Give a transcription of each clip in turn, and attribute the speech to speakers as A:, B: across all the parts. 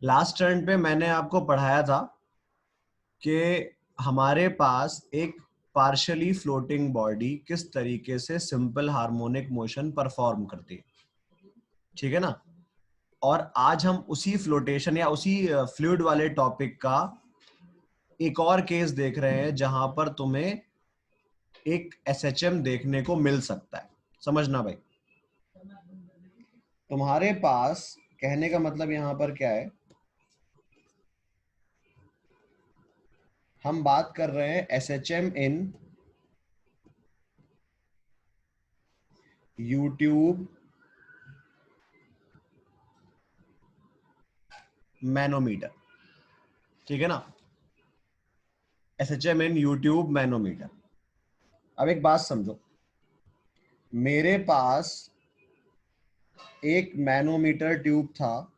A: Last turn पे मैंने आपको पढ़ाया था कि हमारे पास एक पार्शियली फ्लोटिंग बॉडी किस तरीके से सिंपल हार्मोनिक मोशन परफॉर्म करती है, ठीक है ना। और आज हम उसी फ्लोटेशन या उसी फ्लूइड वाले टॉपिक का एक और केस देख रहे हैं जहां पर तुम्हें एक एसएचएम देखने को मिल सकता है। समझना भाई, तुम्हारे पास कहने का मतलब यहां पर क्या है, हम बात कर रहे हैं एसएचएम इन यूट्यूब मैनोमीटर, ठीक है ना। एसएचएम इन यूट्यूब मैनोमीटर। अब एक बात समझो, मेरे पास एक मैनोमीटर ट्यूब था,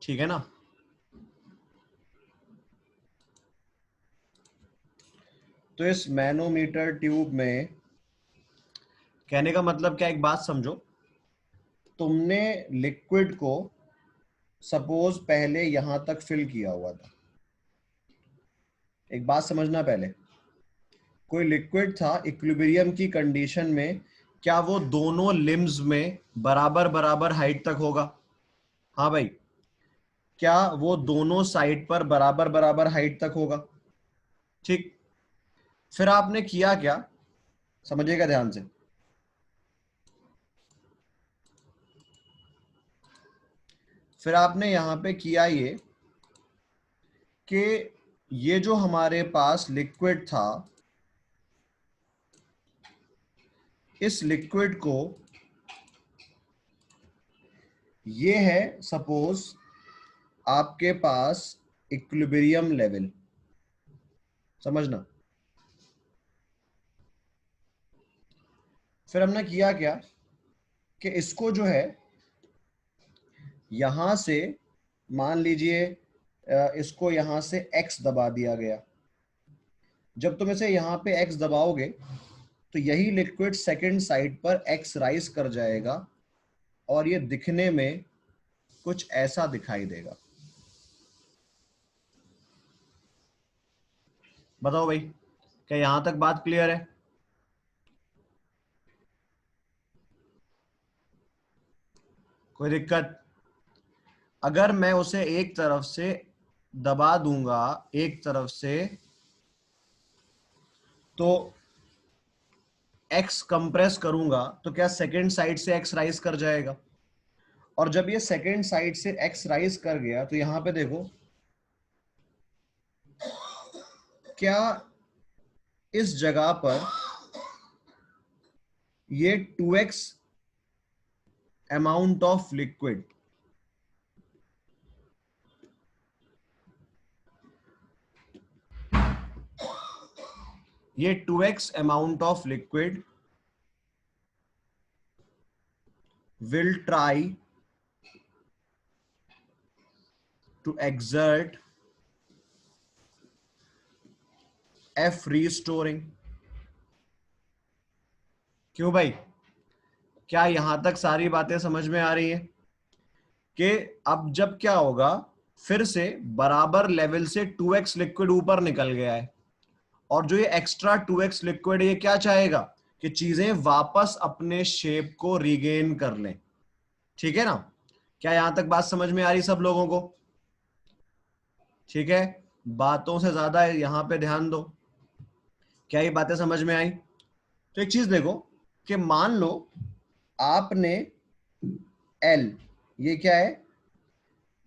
A: ठीक है ना। तो इस मैनोमीटर ट्यूब में कहने का मतलब क्या, एक बात समझो, तुमने लिक्विड को सपोज पहले यहां तक फिल किया हुआ था। एक बात समझना, पहले कोई लिक्विड था, इक्विलिब्रियम की कंडीशन में क्या वो दोनों लिम्स में बराबर बराबर हाइट तक होगा? हाँ भाई, क्या वो दोनों साइड पर बराबर बराबर हाइट तक होगा? ठीक। फिर आपने किया क्या, समझिएगा ध्यान से। फिर आपने यहां पे किया ये कि ये जो हमारे पास लिक्विड था, इस लिक्विड को, ये है सपोज आपके पास इक्विलिब्रियम लेवल, समझना। फिर हमने किया क्या कि इसको जो है यहां से, मान लीजिए इसको यहां से x दबा दिया गया। जब तुम इसे यहां पे x दबाओगे तो यही लिक्विड सेकंड साइड पर x राइज कर जाएगा और ये दिखने में कुछ ऐसा दिखाई देगा। बताओ भाई, क्या यहां तक बात क्लियर है? कोई दिक्कत? अगर मैं उसे एक तरफ से दबा दूंगा, एक तरफ से, तो x कंप्रेस करूंगा तो क्या सेकंड साइड से x राइज कर जाएगा? और जब ये सेकंड साइड से x राइज कर गया तो यहां पे देखो, क्या इस जगह पर ये 2x अमाउंट ऑफ लिक्विड, ये 2x amount of liquid will try to exert F restoring। क्यों भाई, क्या यहां तक सारी बातें समझ में आ रही है कि अब जब क्या होगा, फिर से बराबर लेवल से 2x लिक्विड ऊपर निकल गया है और जो ये एक्स्ट्रा 2x लिक्विड ये क्या चाहेगा कि चीजें वापस अपने शेप को रिगेन कर लें, ठीक है ना। क्या यहां तक बात समझ में आ रही सब लोगों को? ठीक है, बातों से ज्यादा यहां पे ध्यान दो। क्या ये बातें समझ में आई? तो एक चीज देखो कि मान लो आपने L, ये क्या है,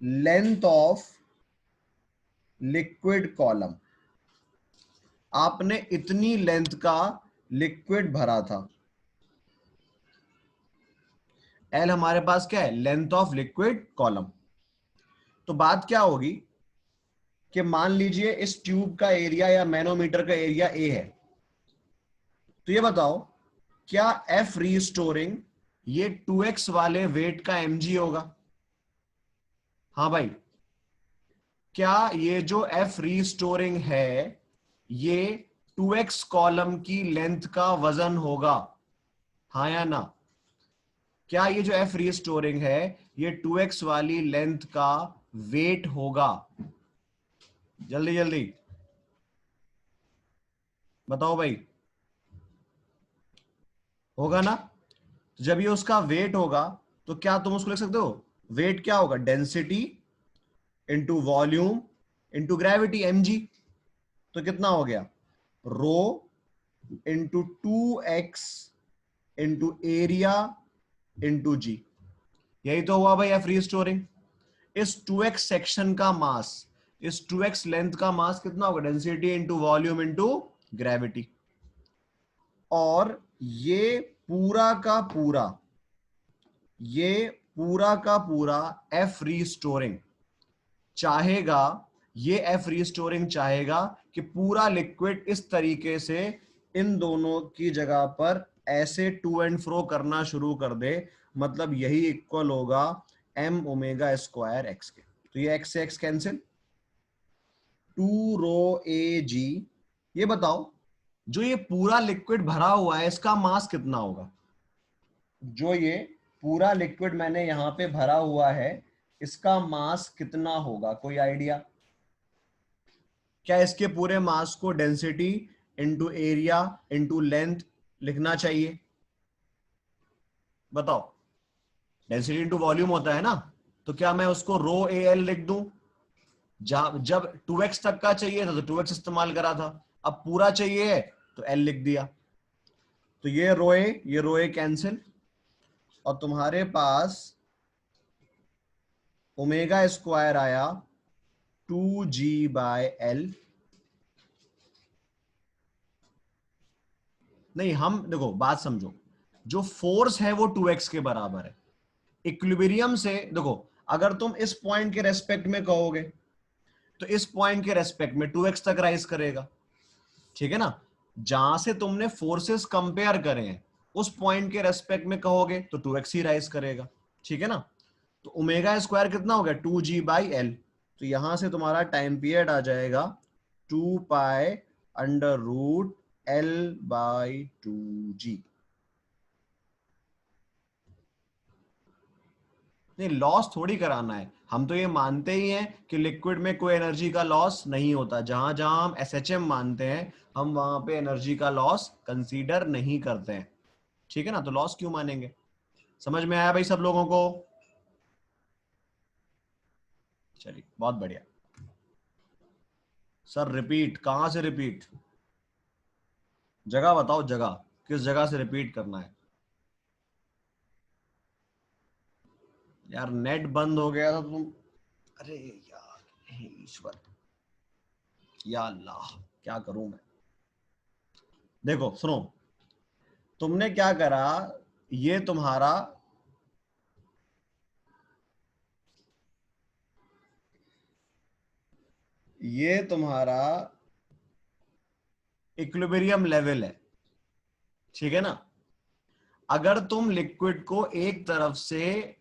A: लेंथ ऑफ लिक्विड कॉलम, आपने इतनी लेंथ का लिक्विड भरा था। L हमारे पास क्या है, लेंथ ऑफ लिक्विड कॉलम। तो बात क्या होगी कि मान लीजिए इस ट्यूब का एरिया या मैनोमीटर का एरिया A है, तो ये बताओ क्या F रीस्टोरिंग ये 2x वाले वेट का mg होगा? हाँ भाई, क्या ये जो F रीस्टोरिंग है ये 2x कॉलम की लेंथ का वजन होगा, हाँ या ना? क्या ये जो एफ रीस्टोरिंग है ये 2x वाली लेंथ का वेट होगा? जल्दी जल्दी बताओ भाई, होगा ना? तो जब ये उसका वेट होगा तो क्या तुम उसको लिख सकते हो? वेट क्या होगा? Density into volume into gravity, mg। तो कितना हो गया? Rho into 2x into area into जी। यही तो हुआ भाई फ्री स्टोरिंग। इस 2x सेक्शन का मास, इस 2x लेंथ का मास कितना होगा? Density into volume into gravity. और ये पूरा का पूरा, ये पूरा का पूरा एफ रीस्टोरिंग चाहेगा, ये एफ रीस्टोरिंग चाहेगा कि पूरा लिक्विड इस तरीके से इन दोनों की जगह पर ऐसे टू एंड फ्रो करना शुरू कर दे। मतलब यही इक्वल होगा एम ओमेगा स्क्वायर एक्स के। तो ये एक्स से एक्स कैंसिल, 2 ρ a g। ये बताओ जो ये पूरा लिक्विड भरा हुआ है इसका मास कितना होगा? जो ये पूरा लिक्विड मैंने यहां पे भरा हुआ है इसका मास कितना होगा? कोई आइडिया? क्या इसके पूरे मास को density into area into length लिखना चाहिए? बताओ। डेंसिटी इंटू वॉल्यूम होता है ना, तो क्या मैं उसको रो ए एल लिख दूं? जब 2x तक का चाहिए था तो 2x इस्तेमाल करा था, अब पूरा चाहिए तो एल लिख दिया। तो ये रो ए कैंसिल, और तुम्हारे पास ओमेगा स्क्वायर आया 2g/l। नहीं, हम देखो बात समझो, जो फोर्स है वो 2x के बराबर है। इक्विलिब्रियम से देखो, अगर तुम इस पॉइंट के रेस्पेक्ट में कहोगे तो इस पॉइंट के रेस्पेक्ट में 2x तक राइज करेगा, ठीक है ना? जहां से तुमने फोर्सेस कंपेयर करे हैं उस पॉइंट के रेस्पेक्ट में कहोगे तो 2x ही राइज करेगा, ठीक है ना? तो ओमेगा स्क्वायर कितना हो गया? 2g/l। तो यहां से तुम्हारा टाइम पीरियड आ जाएगा 2π√L/2g। नहीं, लॉस थोड़ी कराना है, हम तो ये मानते ही हैं कि लिक्विड में कोई एनर्जी का लॉस नहीं होता। जहां जहां हम एसएचएम मानते हैं हम वहां पे एनर्जी का लॉस कंसीडर नहीं करते हैं, ठीक है ना? तो लॉस क्यों मानेंगे? समझ में आया भाई सब लोगों को? चलिए बहुत बढ़िया। सर रिपीट कहां से रिपीट? जगह बताओ, जगह किस जगह से रिपीट करना है? यार नेट बंद हो गया था तुम। अरे यार, हे ईश्वर, या अल्लाह, क्या करूं मैं? देखो सुनो, तुमने क्या करा, ये तुम्हारा ये तुम्हारा इक्विलिब्रियम लेवल है, ठीक है ना? अगर तुम लिक्विड को एक तरफ से,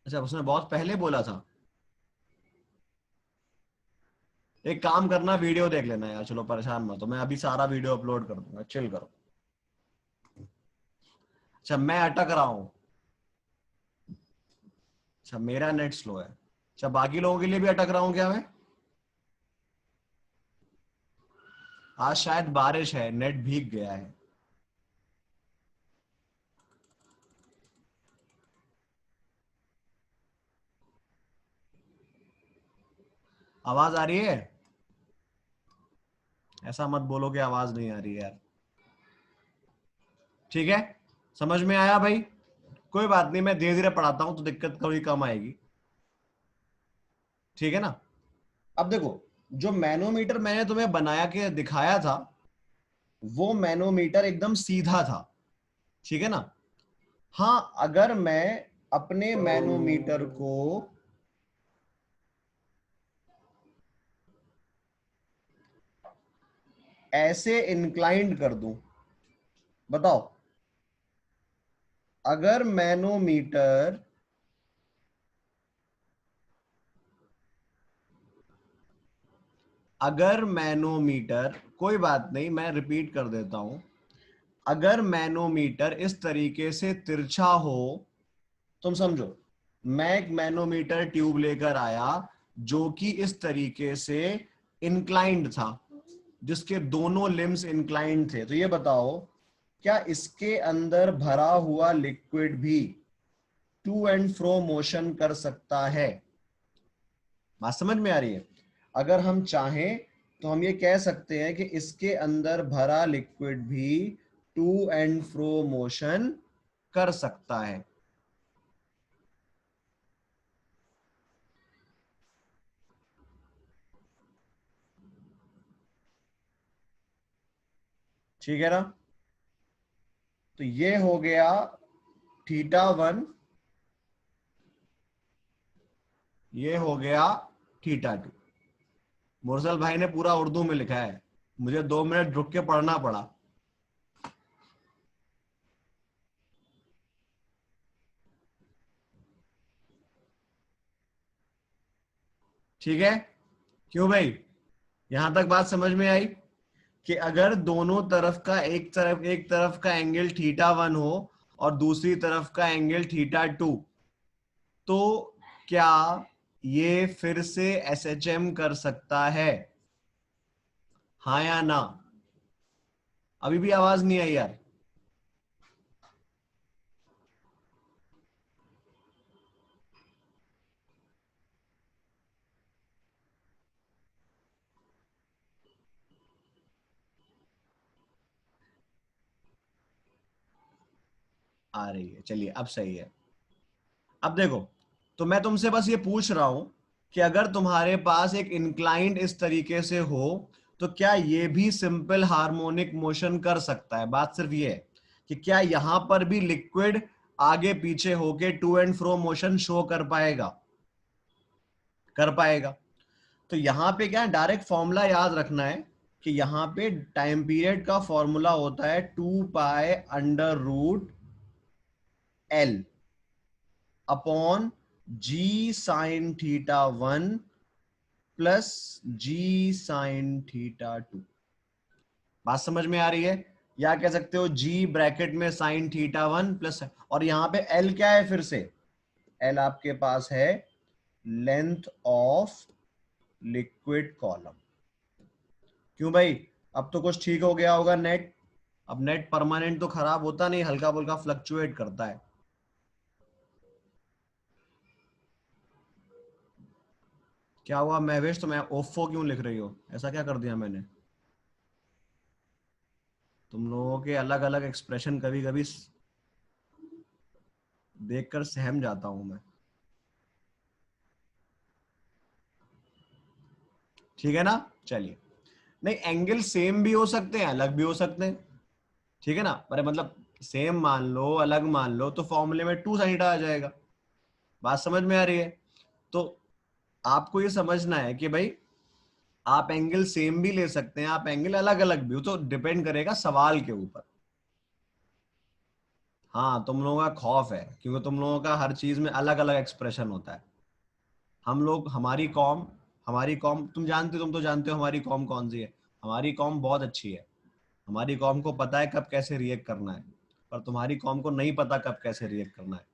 A: अच्छा उसने बहुत पहले बोला था, एक काम करना वीडियो देख लेना यार, चलो परेशान मत हो, मैं अभी सारा वीडियो अपलोड कर दूंगा, चिल करो। अच्छा मैं अटक रहा हूं, अच्छा मेरा नेट स्लो है, अच्छा बाकी लोगों के लिए भी अटक रहा हूं क्या मैं? आज शायद बारिश है, नेट भीग गया है। आवाज आ रही है? ऐसा मत बोलो कि आवाज नहीं आ रही है यार। ठीक है, समझ में आया भाई? कोई बात नहीं, मैं धीरे धीरे पढ़ाता हूं तो दिक्कत थोड़ी कम आएगी, ठीक है ना? अब देखो, जो मैनोमीटर मैंने तुम्हें बनाया के दिखाया था वो मैनोमीटर एकदम सीधा था, ठीक है ना? हाँ, अगर मैं अपने मैनोमीटर को ऐसे इंक्लाइंड कर दूं, बताओ, अगर मैनोमीटर अगर मैनोमीटर, कोई बात नहीं मैं रिपीट कर देता हूं, अगर मैनोमीटर इस तरीके से तिरछा हो, तुम समझो, मैं एक मैनोमीटर ट्यूब लेकर आया जो कि इस तरीके से इंक्लाइंड था, जिसके दोनों लिम्स इंक्लाइंड थे, तो ये बताओ क्या इसके अंदर भरा हुआ लिक्विड भी टू एंड फ्रो मोशन कर सकता है? बात समझ में आ रही है? अगर हम चाहें तो हम ये कह सकते हैं कि इसके अंदर भरा लिक्विड भी टू एंड फ्रो मोशन कर सकता है। ठीक है ना? तो ये हो गया θ1, ये हो गया θ2। मुरसल भाई ने पूरा उर्दू में लिखा है, मुझे 2 मिनट रुक के पढ़ना पड़ा। ठीक है? क्यों भाई, यहां तक बात समझ में आई कि अगर दोनों तरफ का, एक तरफ का एंगल θ1 हो और दूसरी तरफ का एंगल θ2, तो क्या ये फिर से SHM कर सकता है? हाँ या ना? अभी भी आवाज नहीं आई यार? आ रही है, चलिए अब सही है। अब देखो, तो मैं तुमसे बस ये पूछ रहा हूं कि अगर तुम्हारे पास एक इंक्लाइंड इस तरीके से हो, तो क्या ये भी सिंपल हार्मोनिक मोशन कर सकता है? बात सिर्फ ये है कि क्या यहां पर भी लिक्विड आगे पीछे होके to and fro motion show कर पाएगा? कर पाएगा। तो यहां पे क्या, डायरेक्ट फॉर्मूला याद रखना है कि यहां पे टाइम पीरियड का फॉर्मूला होता है 2π√L upon G sin θ1 plus G sin θ2। बात समझ में आ रही है? या कह सकते हो G ब्रैकेट में sin θ1 प्लस, और यहां पे L क्या है? फिर से L आपके पास है लेंथ ऑफ लिक्विड कॉलम। क्यों भाई, अब तो कुछ ठीक हो गया होगा नेट? अब नेट परमानेंट तो खराब होता नहीं, हल्का फुल्का फ्लक्चुएट करता है। क्या हुआ महवेश, तो मैं ओफो क्यों लिख रही हो? ऐसा क्या कर दिया मैंने? तुम लोगों के अलग अलग एक्सप्रेशन कभी कभी देखकर सहम जाता हूं मैं। ठीक है ना? चलिए, नहीं एंगल सेम भी हो सकते हैं, अलग भी हो सकते हैं। ठीक है ना? अरे मतलब सेम मान लो, अलग मान लो, तो फॉर्मूले में 2 sin आ जाएगा। बात समझ में आ रही है? तो आपको ये समझना है कि भाई आप एंगल सेम भी ले सकते हैं, आप एंगल अलग अलग भी, तो डिपेंड करेगा सवाल के ऊपर। हाँ, तुम लोगों का खौफ है क्योंकि तुम लोगों का हर चीज में अलग अलग एक्सप्रेशन होता है। हम लोग, हमारी कॉम तुम तो जानते हो हमारी कॉम कौन सी है। हमारी कॉम बहुत अच्छी है। हमारी कॉम को पता है कब कैसे रिएक्ट करना है, पर तुम्हारी कॉम को नहीं पता कब कैसे रिएक्ट करना है।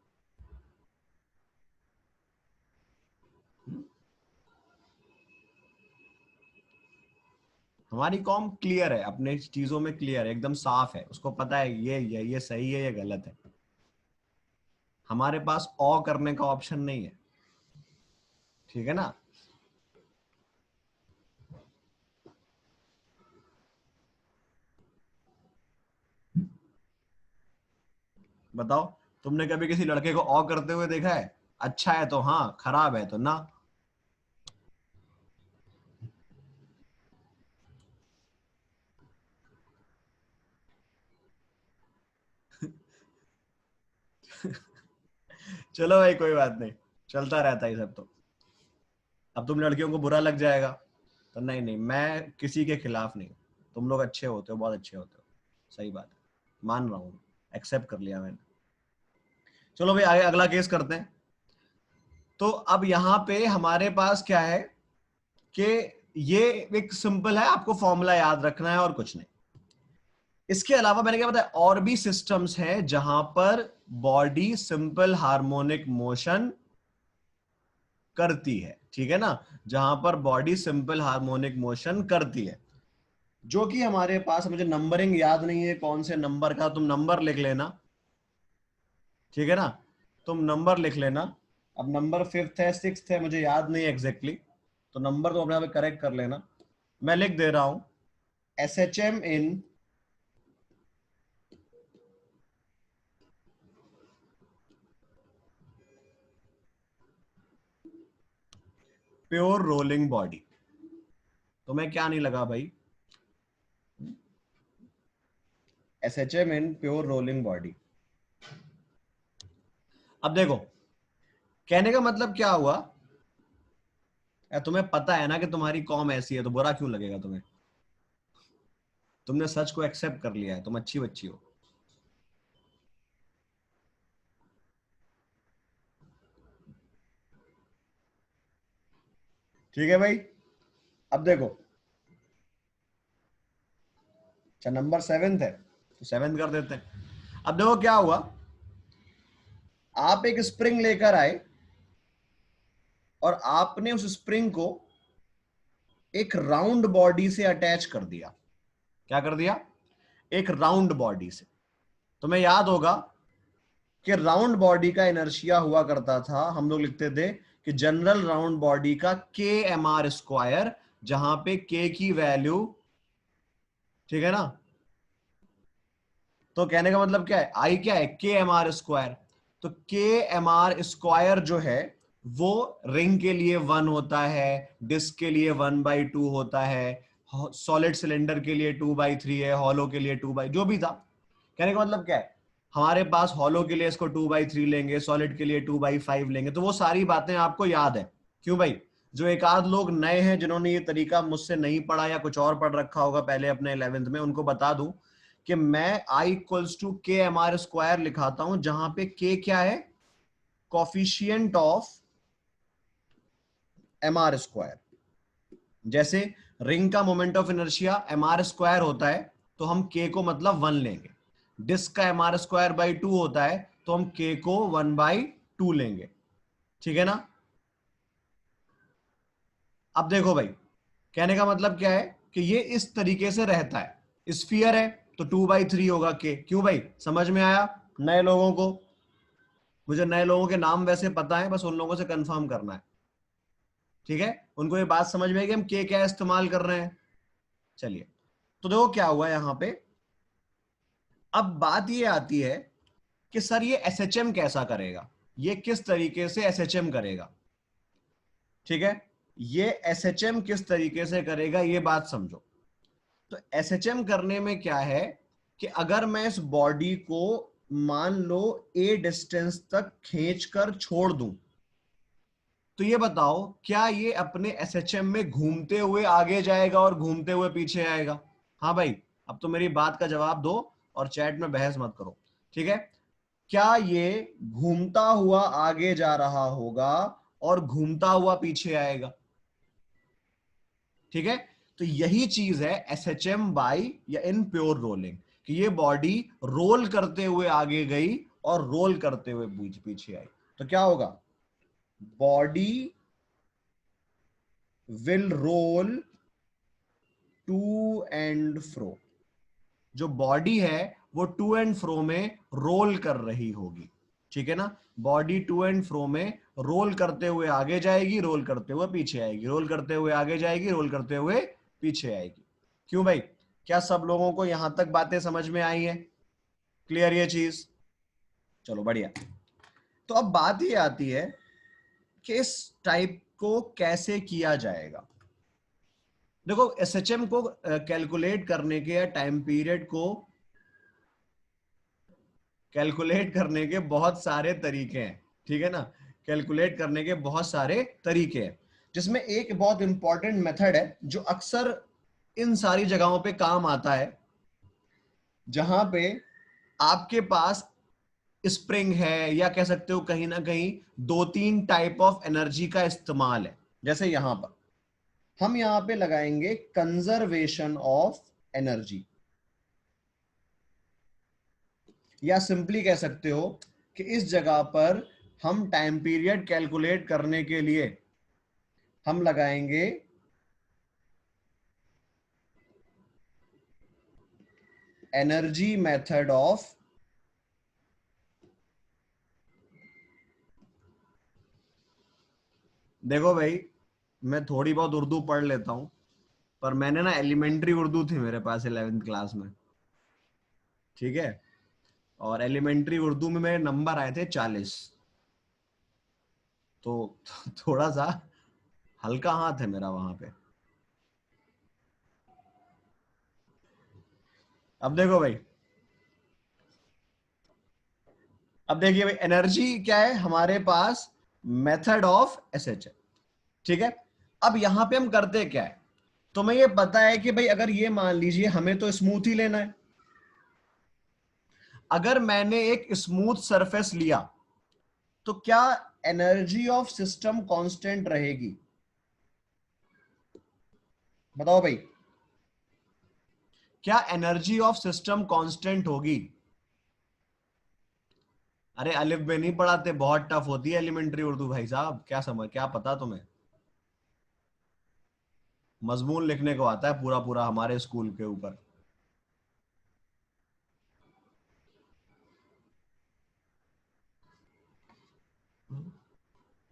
A: हमारी कॉम क्लियर है, अपने चीजों में क्लियर है, एकदम साफ है, उसको पता है ये सही है, ये गलत है। हमारे पास करने का ऑप्शन नहीं है। ठीक है ना? बताओ, तुमने कभी किसी लड़के को करते हुए देखा है? अच्छा है तो हाँ, खराब है तो ना। चलो भाई, कोई बात नहीं, चलता रहता है ये सब तो। अब तुम लड़कियों को बुरा लग जाएगा तो नहीं नहीं, मैं किसी के खिलाफ नहीं। तुम लोग अच्छे होते हो, बहुत अच्छे होते हो। सही बात है, मान रहा हूँ, एक्सेप्ट कर लिया मैंने। चलो भाई, आगे अगला केस करते हैं। तो अब यहाँ पे हमारे पास क्या है कि ये एक सिंपल है, आपको फॉर्मूला याद रखना है और कुछ नहीं। इसके अलावा मैंने क्या बताया, और भी सिस्टम्स हैं जहां पर बॉडी सिंपल हार्मोनिक मोशन करती है, ठीक है ना, जहां पर बॉडी सिंपल हार्मोनिक मोशन करती है, जो कि हमारे पास, मुझे नंबरिंग याद नहीं है कौन से नंबर का, तुम नंबर लिख लेना, ठीक है ना, तुम नंबर लिख लेना। अब नंबर 5th है 6th है, मुझे याद नहीं है एग्जैक्टली, तो नंबर तो अपने आप करेक्ट कर लेना। मैं लिख दे रहा हूं SHM in pure rolling body. तो मैं क्या नहीं लगा भाई, SHM in pure rolling body. अब देखो, कहने का मतलब क्या हुआ, तुम्हें पता है ना कि तुम्हारी कॉम ऐसी है, तो बुरा क्यों लगेगा तुम्हें, तुमने सच को एक्सेप्ट कर लिया है, तुम अच्छी बच्ची हो। ठीक है भाई। अब देखो, अच्छा नंबर 7th है तो 7th कर देते हैं। अब देखो क्या हुआ, आप एक स्प्रिंग लेकर आए और आपने उस स्प्रिंग को एक राउंड बॉडी से अटैच कर दिया। क्या कर दिया, एक राउंड बॉडी से। तुम्हें याद होगा कि राउंड बॉडी का इनर्शिया हुआ करता था, हम लोग लिखते थे कि जनरल राउंड बॉडी का kmr², जहां पे k की वैल्यू, ठीक है ना, तो कहने का मतलब क्या है, आई क्या है, kmr²। तो kmr² जो है वो रिंग के लिए 1 होता है, डिस्क के लिए 1/2 होता है, सॉलिड सिलेंडर के लिए 2/3 है, हॉलो के लिए 2 जो भी था। कहने का मतलब क्या है, हमारे पास हॉलो के लिए इसको 2/3 लेंगे, सॉलिड के लिए 2/5 लेंगे, तो वो सारी बातें आपको याद है। क्यों भाई, जो एक आध लोग नए हैं जिन्होंने ये तरीका मुझसे नहीं पढ़ा या कुछ और पढ़ रखा होगा पहले अपने 11th में, उनको बता दूं कि मैं I = kmr² लिखाता हूं, जहां पे k क्या है, कॉफिशिएंट ऑफ mr²। जैसे रिंग का मोमेंट ऑफ इनर्शिया mr² होता है, तो हम k को मतलब 1 लेंगे। डिस्क का mr²/2 होता है, तो हम k को 1/2 लेंगे, ठीक है ना। अब देखो भाई, कहने का मतलब क्या है कि ये इस तरीके से रहता है, स्फीयर है तो 2/3 होगा k। क्यों भाई, समझ में आया नए लोगों को, मुझे नए लोगों के नाम वैसे पता है, बस उन लोगों से कंफर्म करना है, ठीक है, उनको ये बात समझ में आई कि हम के क्या इस्तेमाल कर रहे हैं। चलिए, तो देखो क्या हुआ यहां पे। अब बात ये आती है कि सर ये एसएचएम कैसा करेगा, ये किस तरीके से एसएचएम करेगा, ठीक है, ये एसएचएम किस तरीके से करेगा ये बात समझो। तो एसएचएम करने में क्या है कि अगर मैं इस बॉडी को मान लो ए डिस्टेंस तक खींचकर छोड़ दूं, तो ये बताओ क्या ये अपने एसएचएम में घूमते हुए आगे जाएगा और घूमते हुए पीछे आएगा। हाँ भाई, अब तो मेरी बात का जवाब दो और चैट में बहस मत करो, ठीक है, क्या ये घूमता हुआ आगे जा रहा होगा और घूमता हुआ पीछे आएगा, ठीक है। तो यही चीज है एसएचएम बाई या इन प्योर रोलिंग, कि ये बॉडी रोल करते हुए आगे गई और रोल करते हुए पीछे आई, तो क्या होगा, body will roll to and fro. जो बॉडी है वो टू एंड फ्रो में रोल कर रही होगी, ठीक है ना, बॉडी टू एंड फ्रो में रोल करते हुए आगे जाएगी, रोल करते हुए पीछे आएगी, रोल करते हुए आगे जाएगी, रोल करते हुए पीछे आएगी। क्यों भाई, क्या सब लोगों को यहां तक बातें समझ में आई है, क्लियर ये चीज, चलो बढ़िया। तो अब बात ये आती है कि इस टाइप को कैसे किया जाएगा। देखो एसएचएम को कैलकुलेट करने के या टाइम पीरियड को कैलकुलेट करने के बहुत सारे तरीके हैं, ठीक है ना, कैलकुलेट करने के बहुत सारे तरीके हैं, जिसमें एक बहुत इंपॉर्टेंट मेथड है जो अक्सर इन सारी जगहों पे काम आता है, जहां पे आपके पास स्प्रिंग है, या कह सकते हो कहीं ना कहीं 2-3 टाइप ऑफ एनर्जी का इस्तेमाल है, जैसे यहां पर, हम यहां पे लगाएंगे कंजर्वेशन ऑफ एनर्जी, या सिंपली कह सकते हो कि इस जगह पर हम टाइम पीरियड कैलकुलेट करने के लिए हम लगाएंगे एनर्जी मेथड ऑफ देखो भाई, मैं थोड़ी बहुत उर्दू पढ़ लेता हूं, पर मैंने ना एलिमेंट्री उर्दू थी मेरे पास 11th क्लास में, ठीक है, और एलिमेंट्री उर्दू में मेरे नंबर आए थे 40, तो थोड़ा सा हल्का हाथ है मेरा वहां पे। अब देखो भाई, अब देखिए भाई, एनर्जी क्या है हमारे पास, मेथड ऑफ एसएच है, ठीक है। अब यहां पे हम करते क्या है, तो मैं ये पता है कि भाई अगर ये मान लीजिए हमें तो स्मूथ ही लेना है, अगर मैंने एक स्मूथ सरफेस लिया तो क्या एनर्जी ऑफ सिस्टम कांस्टेंट रहेगी? बताओ भाई, क्या एनर्जी ऑफ सिस्टम कांस्टेंट होगी? अरे अलिफ बे नहीं पढ़ाते, बहुत टफ होती है एलिमेंट्री उर्दू भाई साहब, क्या समझ, क्या पता तुम्हें? मजमून लिखने को आता है पूरा पूरा हमारे स्कूल के ऊपर।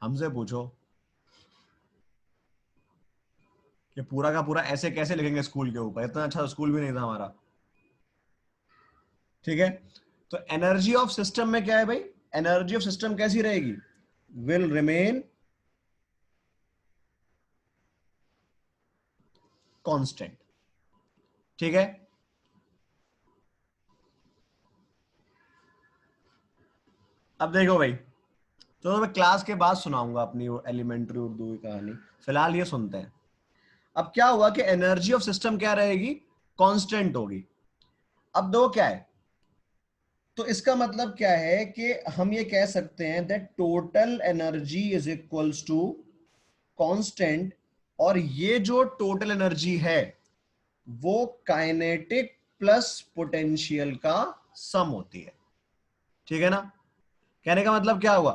A: हमसे पूछो कि पूरा का पूरा ऐसे कैसे लिखेंगे स्कूल के ऊपर, इतना अच्छा स्कूल भी नहीं था हमारा, ठीक है। तो एनर्जी ऑफ सिस्टम में क्या है भाई, एनर्जी ऑफ सिस्टम कैसी रहेगी, विल रिमेन कांस्टेंट, ठीक है। अब देखो भाई, तो मैं क्लास के बाद सुनाऊंगा अपनी एलिमेंट्री उर्दू की कहानी, फिलहाल ये सुनते हैं। अब क्या हुआ कि एनर्जी ऑफ सिस्टम क्या रहेगी, कांस्टेंट होगी। अब दो क्या है, तो इसका मतलब क्या है कि हम ये कह सकते हैं that total energy is equals to constant, और ये जो टोटल एनर्जी है वो काइनेटिक प्लस पोटेंशियल का सम होती है, ठीक है ना। कहने का मतलब क्या हुआ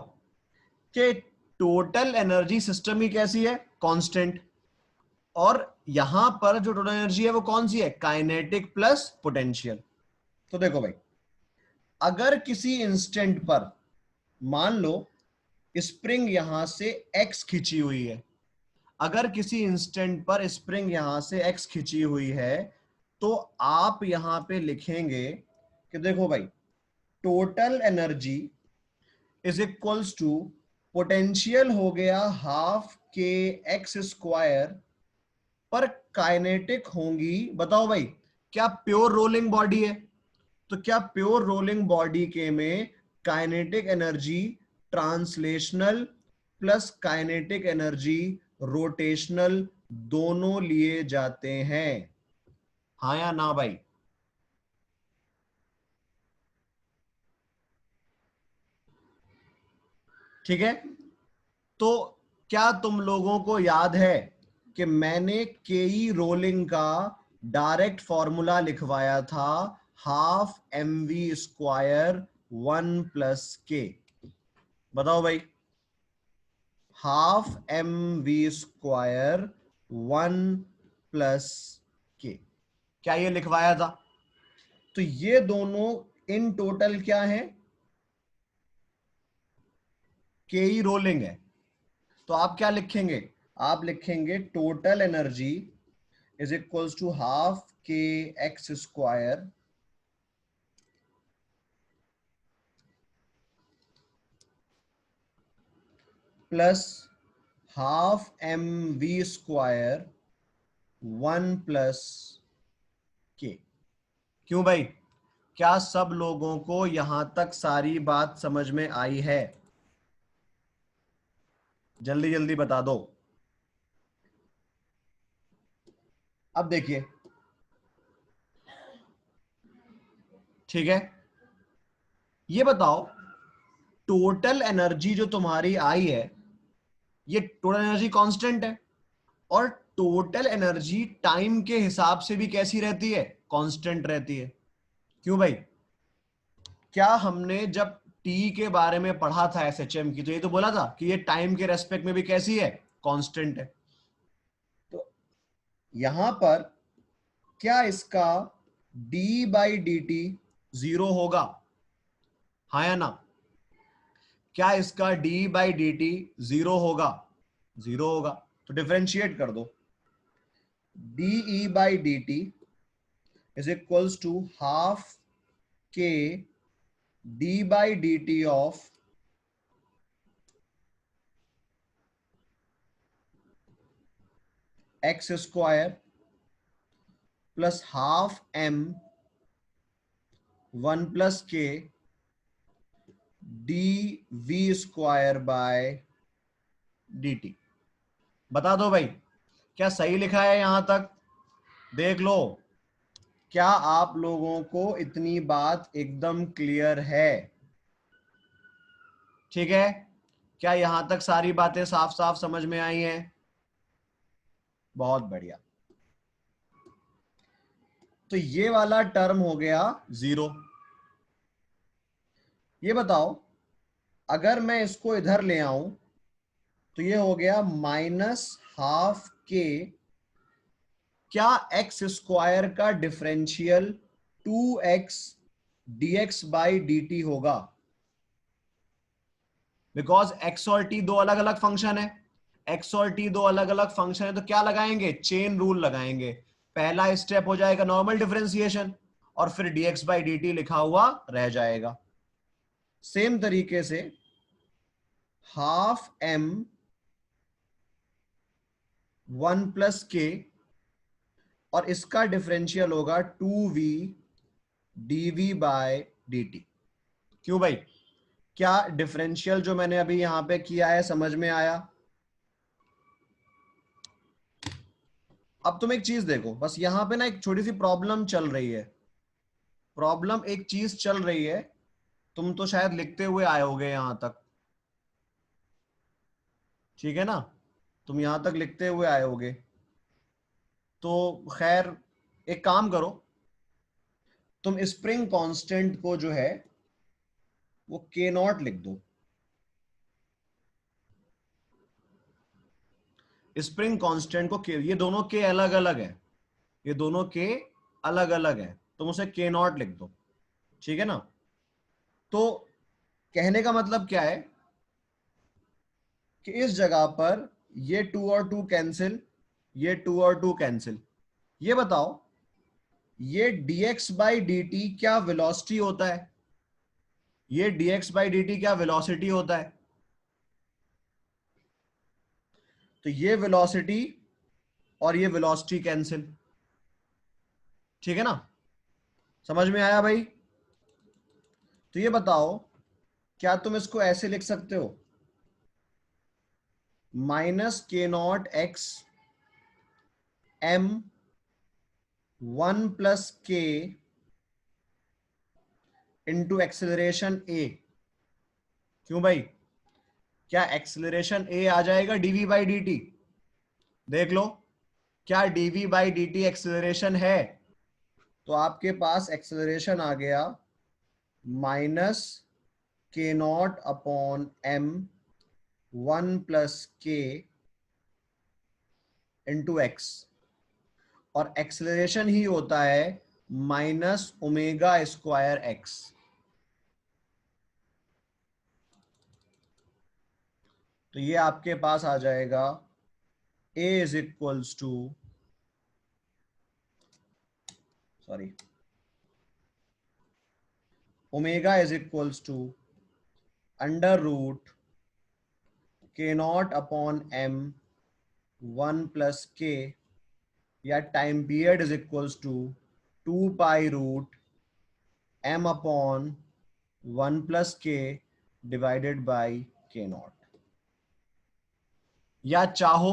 A: कि टोटल एनर्जी सिस्टम की कैसी है, कांस्टेंट, और यहां पर जो टोटल एनर्जी है वो कौन सी है, काइनेटिक प्लस पोटेंशियल। तो देखो भाई, अगर किसी इंस्टेंट पर मान लो स्प्रिंग यहां से एक्स खिंची हुई है, अगर किसी इंस्टेंट पर स्प्रिंग यहां से एक्स खिंची हुई है, तो आप यहां पे लिखेंगे कि देखो भाई, total energy is equals to potential हो गया हाफ के एक्स स्क्वायर, पर काइनेटिक होंगी, बताओ भाई, क्या प्योर रोलिंग बॉडी है, तो क्या प्योर रोलिंग बॉडी के में kinetic energy translational plus kinetic energy rotational दोनों लिए जाते हैं, हाँ या ना भाई? ठीक है, तो क्या तुम लोगों को याद है कि मैंने केई रोलिंग का डायरेक्ट फॉर्मूला लिखवाया था, half m v square 1 + k, बताओ भाई, half m v square 1 + k, क्या ये लिखवाया था? तो ये दोनों इन टोटल क्या है, के ही रोलिंग है, तो आप क्या लिखेंगे, आप लिखेंगे total energy is equals to half के x square plus half m v square 1 + k। क्यों भाई, क्या सब लोगों को यहां तक सारी बात समझ में आई है? जल्दी जल्दी बता दो। अब देखिए, ठीक है, ये बताओ, टोटल एनर्जी जो तुम्हारी आई है, ये टोटल एनर्जी कांस्टेंट है, और टोटल एनर्जी टाइम के हिसाब से भी कैसी रहती है, कांस्टेंट रहती है। क्यों भाई, क्या हमने जब टी के बारे में पढ़ा था एसएचएम की, तो ये तो बोला था कि ये टाइम के रेस्पेक्ट में भी कैसी है, कांस्टेंट है। तो यहां पर क्या इसका D by d T zero होगा, हाँ या ना? क्या इसका D by d T zero होगा? जीरो होगा। तो डिफरेंशिएट कर दो, DE by d T is equals to half के D by d T of x square plus half M 1 plus के D we square by D T. बता दो भाई, क्या सही लिखा है यहां तक? देख लो, क्या आप लोगों को इतनी बात एकदम क्लियर है? ठीक है, क्या यहां तक सारी बातें साफ साफ समझ में आई हैं? बहुत बढ़िया। तो ये वाला टर्म हो गया जीरो। ये बताओ, अगर मैं इसको इधर ले आऊं तो ये हो गया माइनस हाफ के, क्या एक्स स्क्वायर का differential 2x dx by d T होगा? बिकॉज x और t दो अलग अलग फंक्शन है, x और t दो अलग अलग फंक्शन है, तो क्या लगाएंगे, चेन रूल लगाएंगे। पहला स्टेप हो जाएगा नॉर्मल डिफरेंशिएशन, और फिर dx बाई डी टी लिखा हुआ रह जाएगा। सेम तरीके से हाफ m 1 प्लस के, और इसका डिफरेंशियल होगा 2v dv बाय dt। क्यों भाई, क्या डिफरेंशियल जो मैंने अभी यहां पे किया है समझ में आया? अब तुम एक चीज देखो, बस यहां पे ना एक छोटी सी प्रॉब्लम चल रही है। प्रॉब्लम एक चीज चल रही है, तुम तो शायद लिखते हुए आए होगे यहां तक, ठीक है ना? तुम यहां तक लिखते हुए आए होगे। तो खैर, एक काम करो, तुम स्प्रिंग कांस्टेंट को जो है वो के नॉट लिख दो। स्प्रिंग कांस्टेंट को के, ये दोनों के अलग अलग है, ये दोनों के अलग अलग है, तुम उसे के नॉट लिख दो, ठीक है ना? तो कहने का मतलब क्या है कि इस जगह पर ये 2 और 2 कैंसिल, ये 2 और 2 कैंसिल। ये बताओ, ये dx बाई डी टी क्या वेलोसिटी होता है? ये dx बाई डी टी क्या वेलोसिटी होता है? तो ये वेलोसिटी और ये वेलोसिटी कैंसिल, ठीक है ना? समझ में आया भाई? तो ये बताओ, क्या तुम इसको ऐसे लिख सकते हो, minus k not x M 1 plus k into acceleration ए? क्यों भाई, क्या एक्सेलरेशन ए आ जाएगा डीवी बाई डी टी? देख लो, क्या dv by d t acceleration है? तो आपके पास एक्सेलरेशन आ गया minus k naught upon M 1 plus k into x, और एक्सेलरेशन ही होता है माइनस ओमेगा स्क्वायर एक्स। तो ये आपके पास आ जाएगा a is equals to, sorry, omega is equals to under root K naught upon M 1 plus K, या time period is equals to 2 pi root M upon 1 plus K divided by K naught. या चाहो,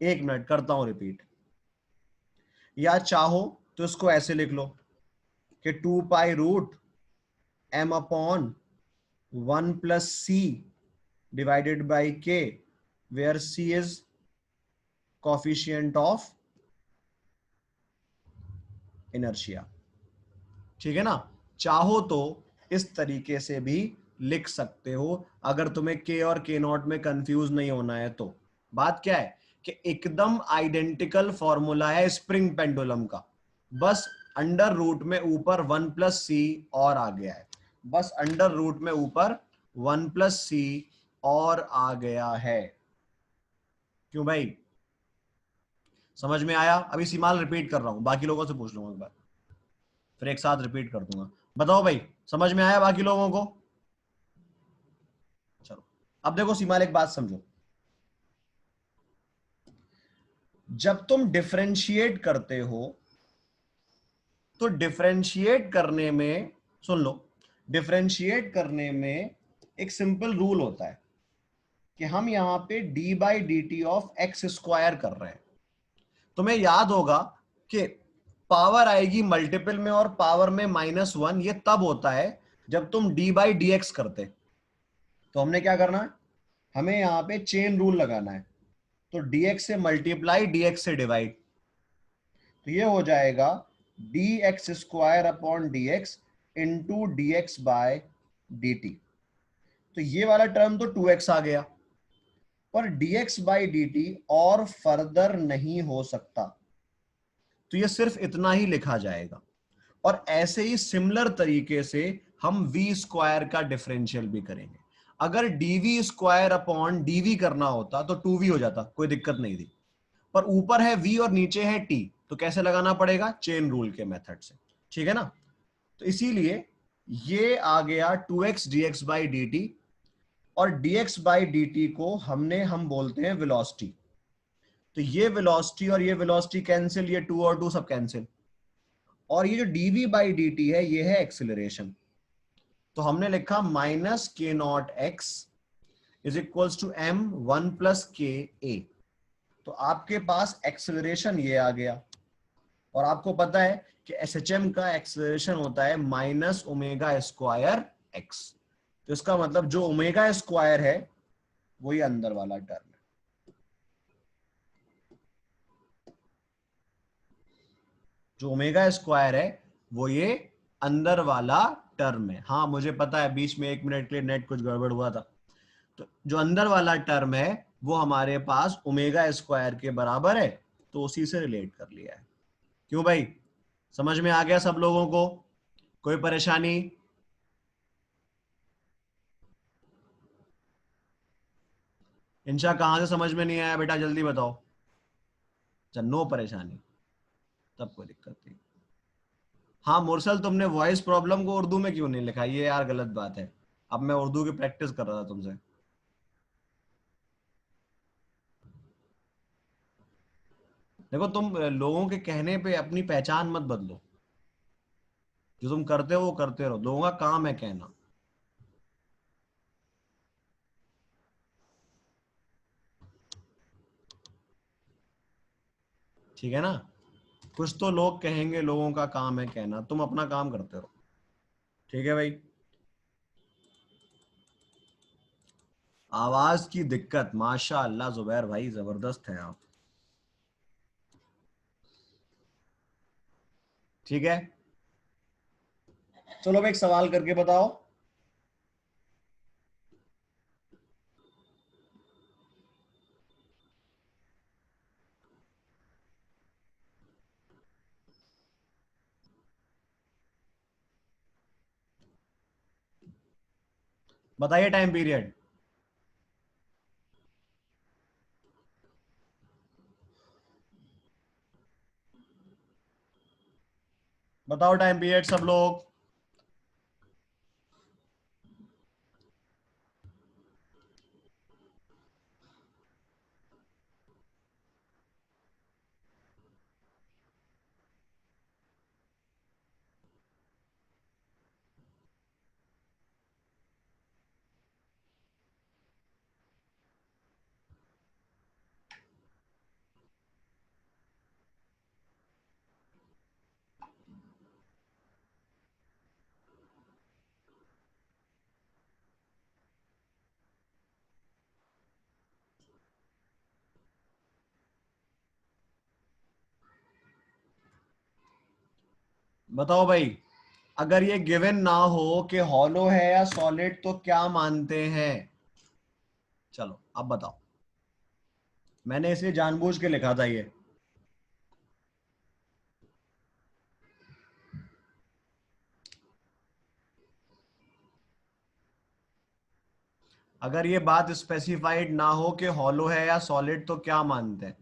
A: एक minute करता हूं repeat, या चाहो तो इसको ऐसे लिख लो कि 2 pi root M upon 1 plus C divided by के, where C is coefficient of inertia. ठीक है ना। चाहो तो इस तरीके से भी लिख सकते हो, अगर तुम्हें के और के नॉट में कंफ्यूज नहीं होना है तो। बात क्या है कि एकदम आइडेंटिकल फॉर्मूला है स्प्रिंग पेंडुलम का, बस अंडर रूट में ऊपर 1 + c और आ गया है। बस अंडर रूट में ऊपर 1 + c और आ गया है। क्यों भाई, समझ में आया? अभी सीमाल रिपीट कर रहा हूं, बाकी लोगों से पूछ लूंगा एक बार, फिर एक साथ रिपीट कर दूंगा। बताओ भाई, समझ में आया बाकी लोगों को? चलो, अब देखो सीमाल, एक बात समझो। जब तुम डिफरेंशिएट करते हो तो डिफरेंशिएट करने में, सुन लो, डिफरेंशिएट करने में एक सिंपल रूल होता है कि हम यहां पे d/dt(x² कर रहे हैं। तुम्हें याद होगा कि पावर आएगी मल्टीपल में और पावर में -1, ये तब होता है जब तुम d/dx करते। तो हमने क्या करना है, हमें यहां पे चेन रूल लगाना है। तो dx से मल्टीप्लाई, dx से डिवाइड, तो ये हो जाएगा dx² इंटू dx/dt। तो ये वाला टर्म तो 2x आ गया, पर dx/dt और फर्दर नहीं हो सकता, तो ये सिर्फ इतना ही लिखा जाएगा। और ऐसे ही सिमिलर तरीके से हम v² का डिफरेंशियल भी करेंगे। अगर dv² करना होता तो 2v हो जाता, कोई दिक्कत नहीं थी, पर ऊपर है v और नीचे है t, तो कैसे लगाना पड़ेगा? चेन रूल के मेथड से। ठीक है ना। तो इसीलिए ये आ गया 2x dx/dt, और dx/dt को हम बोलते हैं वेलोसिटी। तो ये वेलोसिटी और ये वेलोसिटी कैंसिल, ये 2 और 2 सब कैंसिल, और ये जो dv/dt है ये है एक्सिलरेशन। तो हमने लिखा -k0x is equals to m1 + ka। तो आपके पास एक्सेलरेशन ये आ गया, और आपको पता है कि SHM का एक्सेलरेशन होता है -ω²x। तो इसका मतलब जो ω² है वो ये अंदर वाला टर्म है। जो ω² है वो ये अंदर वाला टर्म है। हाँ मुझे पता है, बीच में 1 मिनट के लिए नेट कुछ गड़बड़ हुआ था। तो जो अंदर वाला टर्म है वो हमारे पास ω² के बराबर है, तो उसी से रिलेट कर लिया है। क्यों भाई, समझ में आ गया सब लोगों को? कोई परेशानी? इंशा कहां से समझ में नहीं आया बेटा, जल्दी बताओ। अच्छा, नो परेशानी, तब कोई दिक्कत नहीं। हाँ मुरसल, तुमने वॉइस प्रॉब्लम को उर्दू में क्यों नहीं लिखा? ये यार गलत बात है। अब मैं उर्दू की प्रैक्टिस कर रहा था तुमसे। देखो, तुम लोगों के कहने पे अपनी पहचान मत बदलो। जो तुम करते हो वो करते रहो, लोगों का काम है कहना। ठीक है ना। कुछ तो लोग कहेंगे, लोगों का काम है कहना, तुम अपना काम करते रहो। ठीक है भाई। आवाज की दिक्कत, माशाअल्लाह जुबैर भाई जबरदस्त है आप। ठीक है, चलो अब एक सवाल करके बताओ। बताइए टाइम पीरियड। बताओ टाइम पीरियड सब लोग। बताओ भाई, अगर ये गिवन ना हो कि हॉलो है या सॉलिड तो क्या मानते हैं? चलो अब बताओ, मैंने इसलिए जानबूझ के लिखा था ये। अगर ये बात स्पेसिफाइड ना हो कि हॉलो है या सॉलिड तो क्या मानते हैं?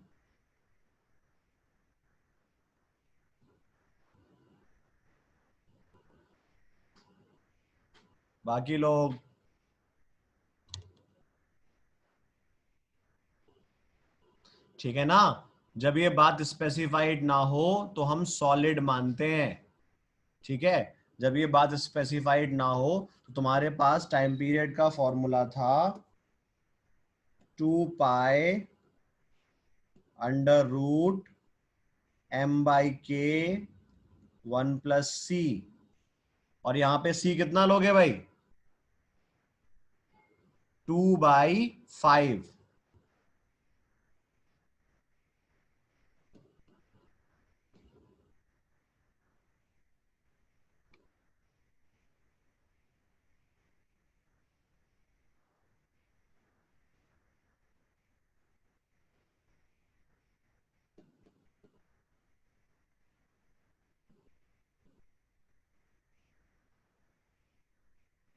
A: बाकी लोग? ठीक है ना, जब ये बात स्पेसिफाइड ना हो तो हम सॉलिड मानते हैं। ठीक है, जब ये बात स्पेसिफाइड ना हो तो तुम्हारे पास टाइम पीरियड का फॉर्मूला था 2 pi under root m/k 1 + c। और यहां पे c कितना लोगे भाई? 2/5।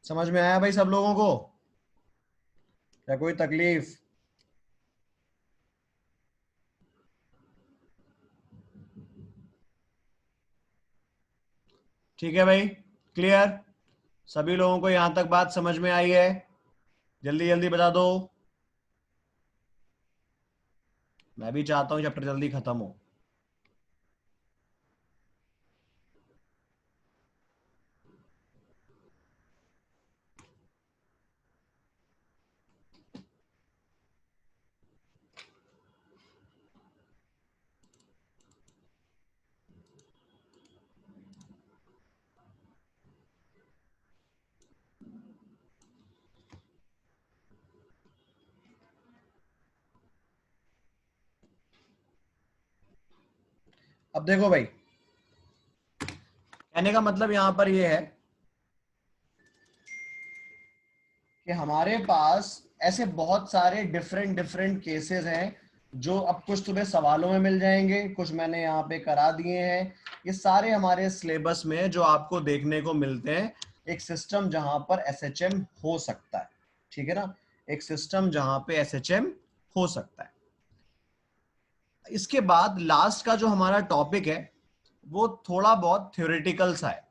A: समझ में आया भाई सब लोगों को, या कोई तकलीफ? ठीक है भाई, क्लियर? सभी लोगों को यहां तक बात समझ में आई है? जल्दी जल्दी बता दो। मैं भी चाहता हूं चैप्टर जल्दी खत्म हो। अब देखो भाई, कहने का मतलब यहां पर यह है कि हमारे पास ऐसे बहुत सारे डिफरेंट डिफरेंट केसेस हैं, जो अब कुछ तुम्हें सवालों में मिल जाएंगे, कुछ मैंने यहाँ पे करा दिए हैं। ये सारे हमारे सिलेबस में जो आपको देखने को मिलते हैं, एक सिस्टम जहां पर एसएचएम हो सकता है। ठीक है ना, एक सिस्टम जहां पे एसएचएम हो सकता है। इसके बाद लास्ट का जो हमारा टॉपिक है वो थोड़ा बहुत थ्योरेटिकल सा है,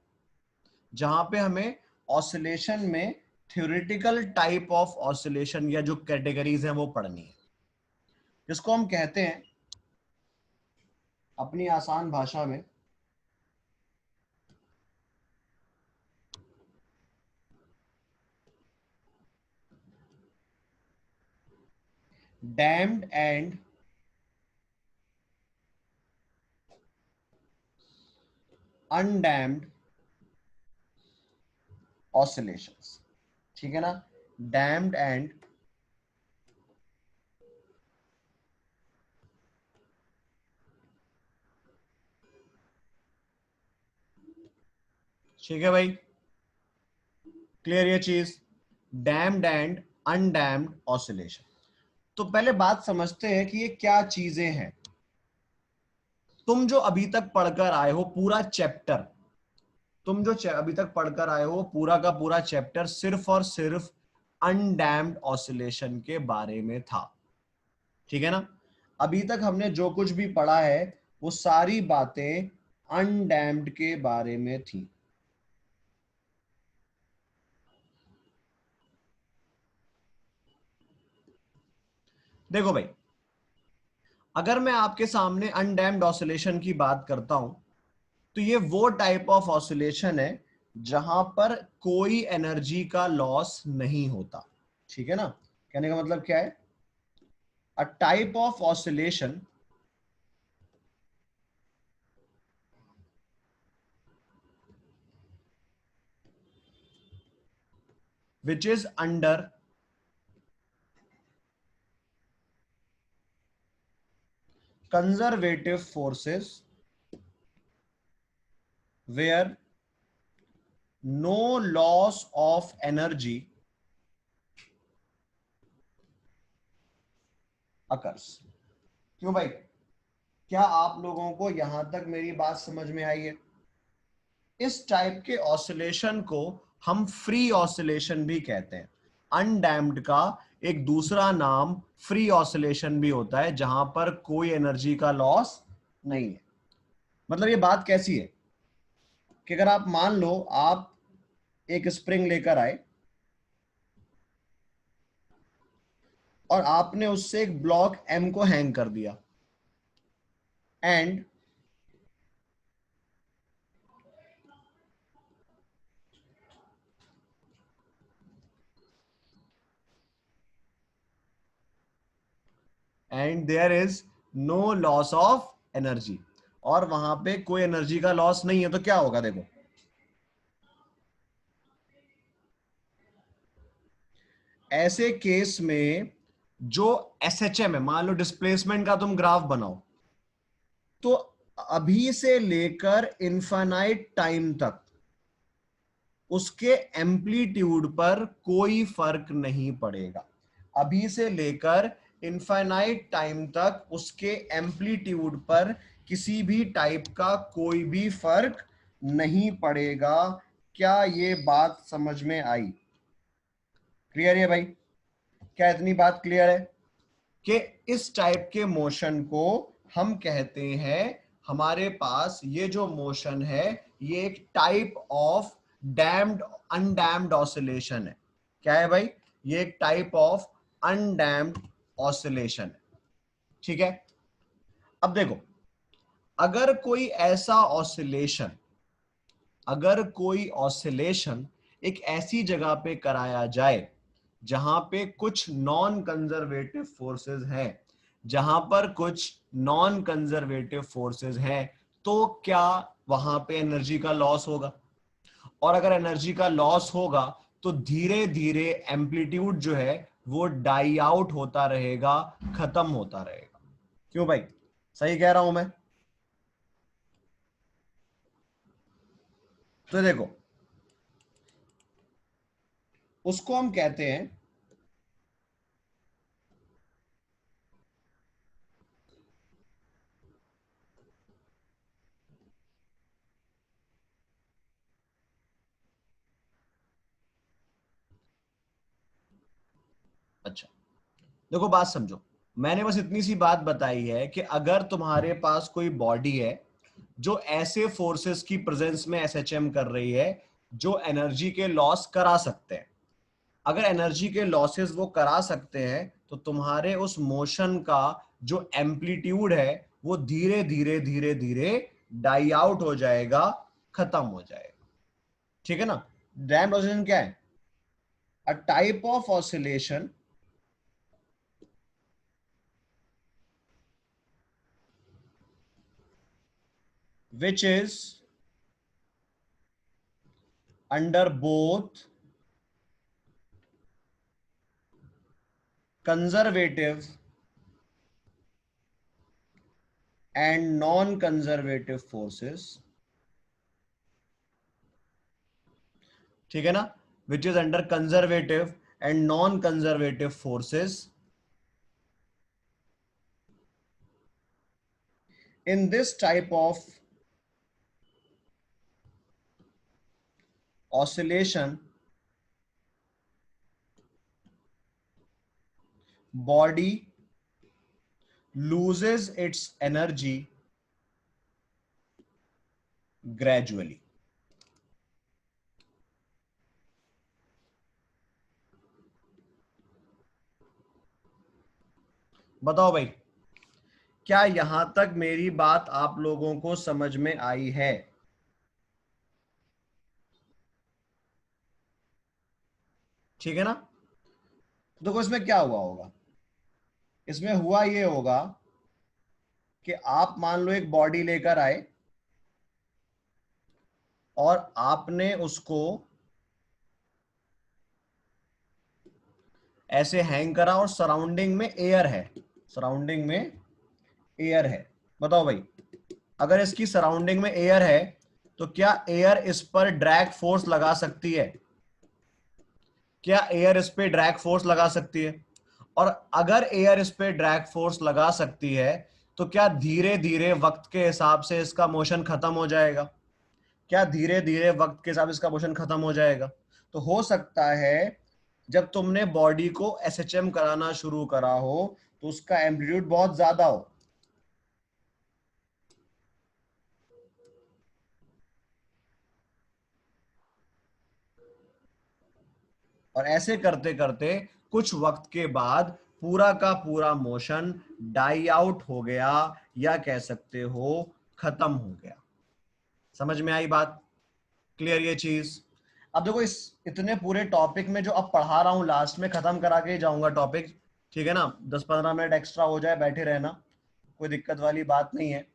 A: जहां पे हमें ऑसिलेशन में थ्योरेटिकल टाइप ऑफ ऑसिलेशन या जो कैटेगरीज हैं वो पढ़नी है, जिसको हम कहते हैं अपनी आसान भाषा में डैम्ड एंड अनडैम्ड ऑसिलेशंस। ठीक है ना, डैम्ड एंड ठीक है भाई, क्लियर ये चीज? Damped and undamped oscillation. तो पहले बात समझते हैं कि ये क्या चीजें हैं। तुम जो अभी तक पढ़कर आए हो पूरा चैप्टर, तुम जो अभी तक पढ़कर आए हो पूरा का पूरा चैप्टर सिर्फ और सिर्फ अनडैम्ड ऑसिलेशन के बारे में था। ठीक है ना, अभी तक हमने जो कुछ भी पढ़ा है वो सारी बातें अनडैम्ड के बारे में थी। देखो भाई, अगर मैं आपके सामने अनडैम्ड ऑसिलेशन की बात करता हूं तो ये वो टाइप ऑफ ऑसिलेशन है जहां पर कोई एनर्जी का लॉस नहीं होता। ठीक है ना, कहने का मतलब क्या है? A type of oscillation which is under conservative forces where no loss of energy occurs। क्यों भाई, क्या आप लोगों को यहां तक मेरी बात समझ में आई है? इस टाइप के ऑसिलेशन को हम फ्री ऑसिलेशन भी कहते हैं। अनडैम्प्ड का एक दूसरा नाम फ्री ऑसिलेशन भी होता है, जहां पर कोई एनर्जी का लॉस नहीं है। मतलब ये बात कैसी है कि अगर आप मान लो आप एक स्प्रिंग लेकर आए और आपने उससे एक ब्लॉक एम को हैंग कर दिया, and there is no loss of energy, और वहां पे कोई एनर्जी का लॉस नहीं है, तो क्या होगा? देखो, ऐसे केस में जो एसएचएम है, मान लो डिस्प्लेसमेंट का तुम ग्राफ बनाओ, तो अभी से लेकर इनफाइनाइट टाइम तक उसके एम्पलीट्यूड पर कोई फर्क नहीं पड़ेगा। अभी से लेकर इनफाइनाइट टाइम तक उसके एम्पलीट्यूड पर किसी भी टाइप का कोई भी फर्क नहीं पड़ेगा। क्या ये बात समझ में आई? क्लियर है भाई? क्या इतनी बात क्लियर है कि इस टाइप के मोशन को हम कहते हैं, हमारे पास ये जो मोशन है ये एक type of damped undamped oscillation है। क्या है भाई? ये एक टाइप ऑफ अनडैम्ड ऑसिलेशन है। ठीक है, अब देखो, अगर कोई ऐसा ऑसिलेशन, अगर कोई ऑसिलेशन एक ऐसी जगह पे कराया जाए जहां पे कुछ नॉन कंजर्वेटिव फोर्सेस हैं, जहां पर कुछ नॉन कंजर्वेटिव फोर्सेस हैं, तो क्या वहां पे एनर्जी का लॉस होगा? और अगर एनर्जी का लॉस होगा तो धीरे धीरे एम्पलीट्यूड जो है वो डाई आउट होता रहेगा, खत्म होता रहेगा। क्यों भाई, सही कह रहा हूं मैं? तो देखो, उसको हम कहते हैं अच्छा, देखो बात समझो, मैंने बस इतनी सी बात बताई है कि अगर तुम्हारे पास कोई बॉडी है जो ऐसे फोर्सेस की प्रेजेंस में एसएचएम कर रही है जो एनर्जी के लॉस करा सकते हैं, अगर एनर्जी के लॉसेस वो करा सकते हैं, तो तुम्हारे उस मोशन का जो एम्पलीट्यूड है वो धीरे धीरे धीरे धीरे डाई आउट हो जाएगा, खत्म हो जाएगा। ठीक है ना? डैम्प्ड ऑसिलेशन क्या है? A type of oscillation which is under both conservative and non-conservative forces, ठीक है ना? which is under conservative and non-conservative forces। In this type of oscillation, body loses its energy gradually। बताओ भाई, क्या यहां तक मेरी बात आप लोगों को समझ में आई है? ठीक है ना? देखो, इसमें क्या हुआ होगा, इसमें हुआ ये होगा कि आप मान लो एक बॉडी लेकर आए और आपने उसको ऐसे हैंग करा और सराउंडिंग में एयर है, सराउंडिंग में एयर है। बताओ भाई, अगर इसकी सराउंडिंग में एयर है तो क्या एयर इस पर ड्रैग फोर्स लगा सकती है? क्या एयर इस पे ड्रैग फोर्स लगा सकती है? और अगर एयर इस पे ड्रैग फोर्स लगा सकती है तो क्या धीरे धीरे वक्त के हिसाब से इसका मोशन खत्म हो जाएगा? क्या धीरे धीरे वक्त के हिसाब से इसका मोशन खत्म हो जाएगा? तो हो सकता है जब तुमने बॉडी को एसएचएम कराना शुरू करा हो तो उसका एम्पलीट्यूड बहुत ज्यादा हो, और ऐसे करते करते कुछ वक्त के बाद पूरा का पूरा मोशन डाई आउट हो गया, या कह सकते हो खत्म हो गया। समझ में आई बात? क्लियर ये चीज? अब देखो इस इतने पूरे टॉपिक में जो अब पढ़ा रहा हूं लास्ट में खत्म करा के ही जाऊंगा टॉपिक, ठीक है ना? 10-15 मिनट एक्स्ट्रा हो जाए बैठे रहना, कोई दिक्कत वाली बात नहीं है।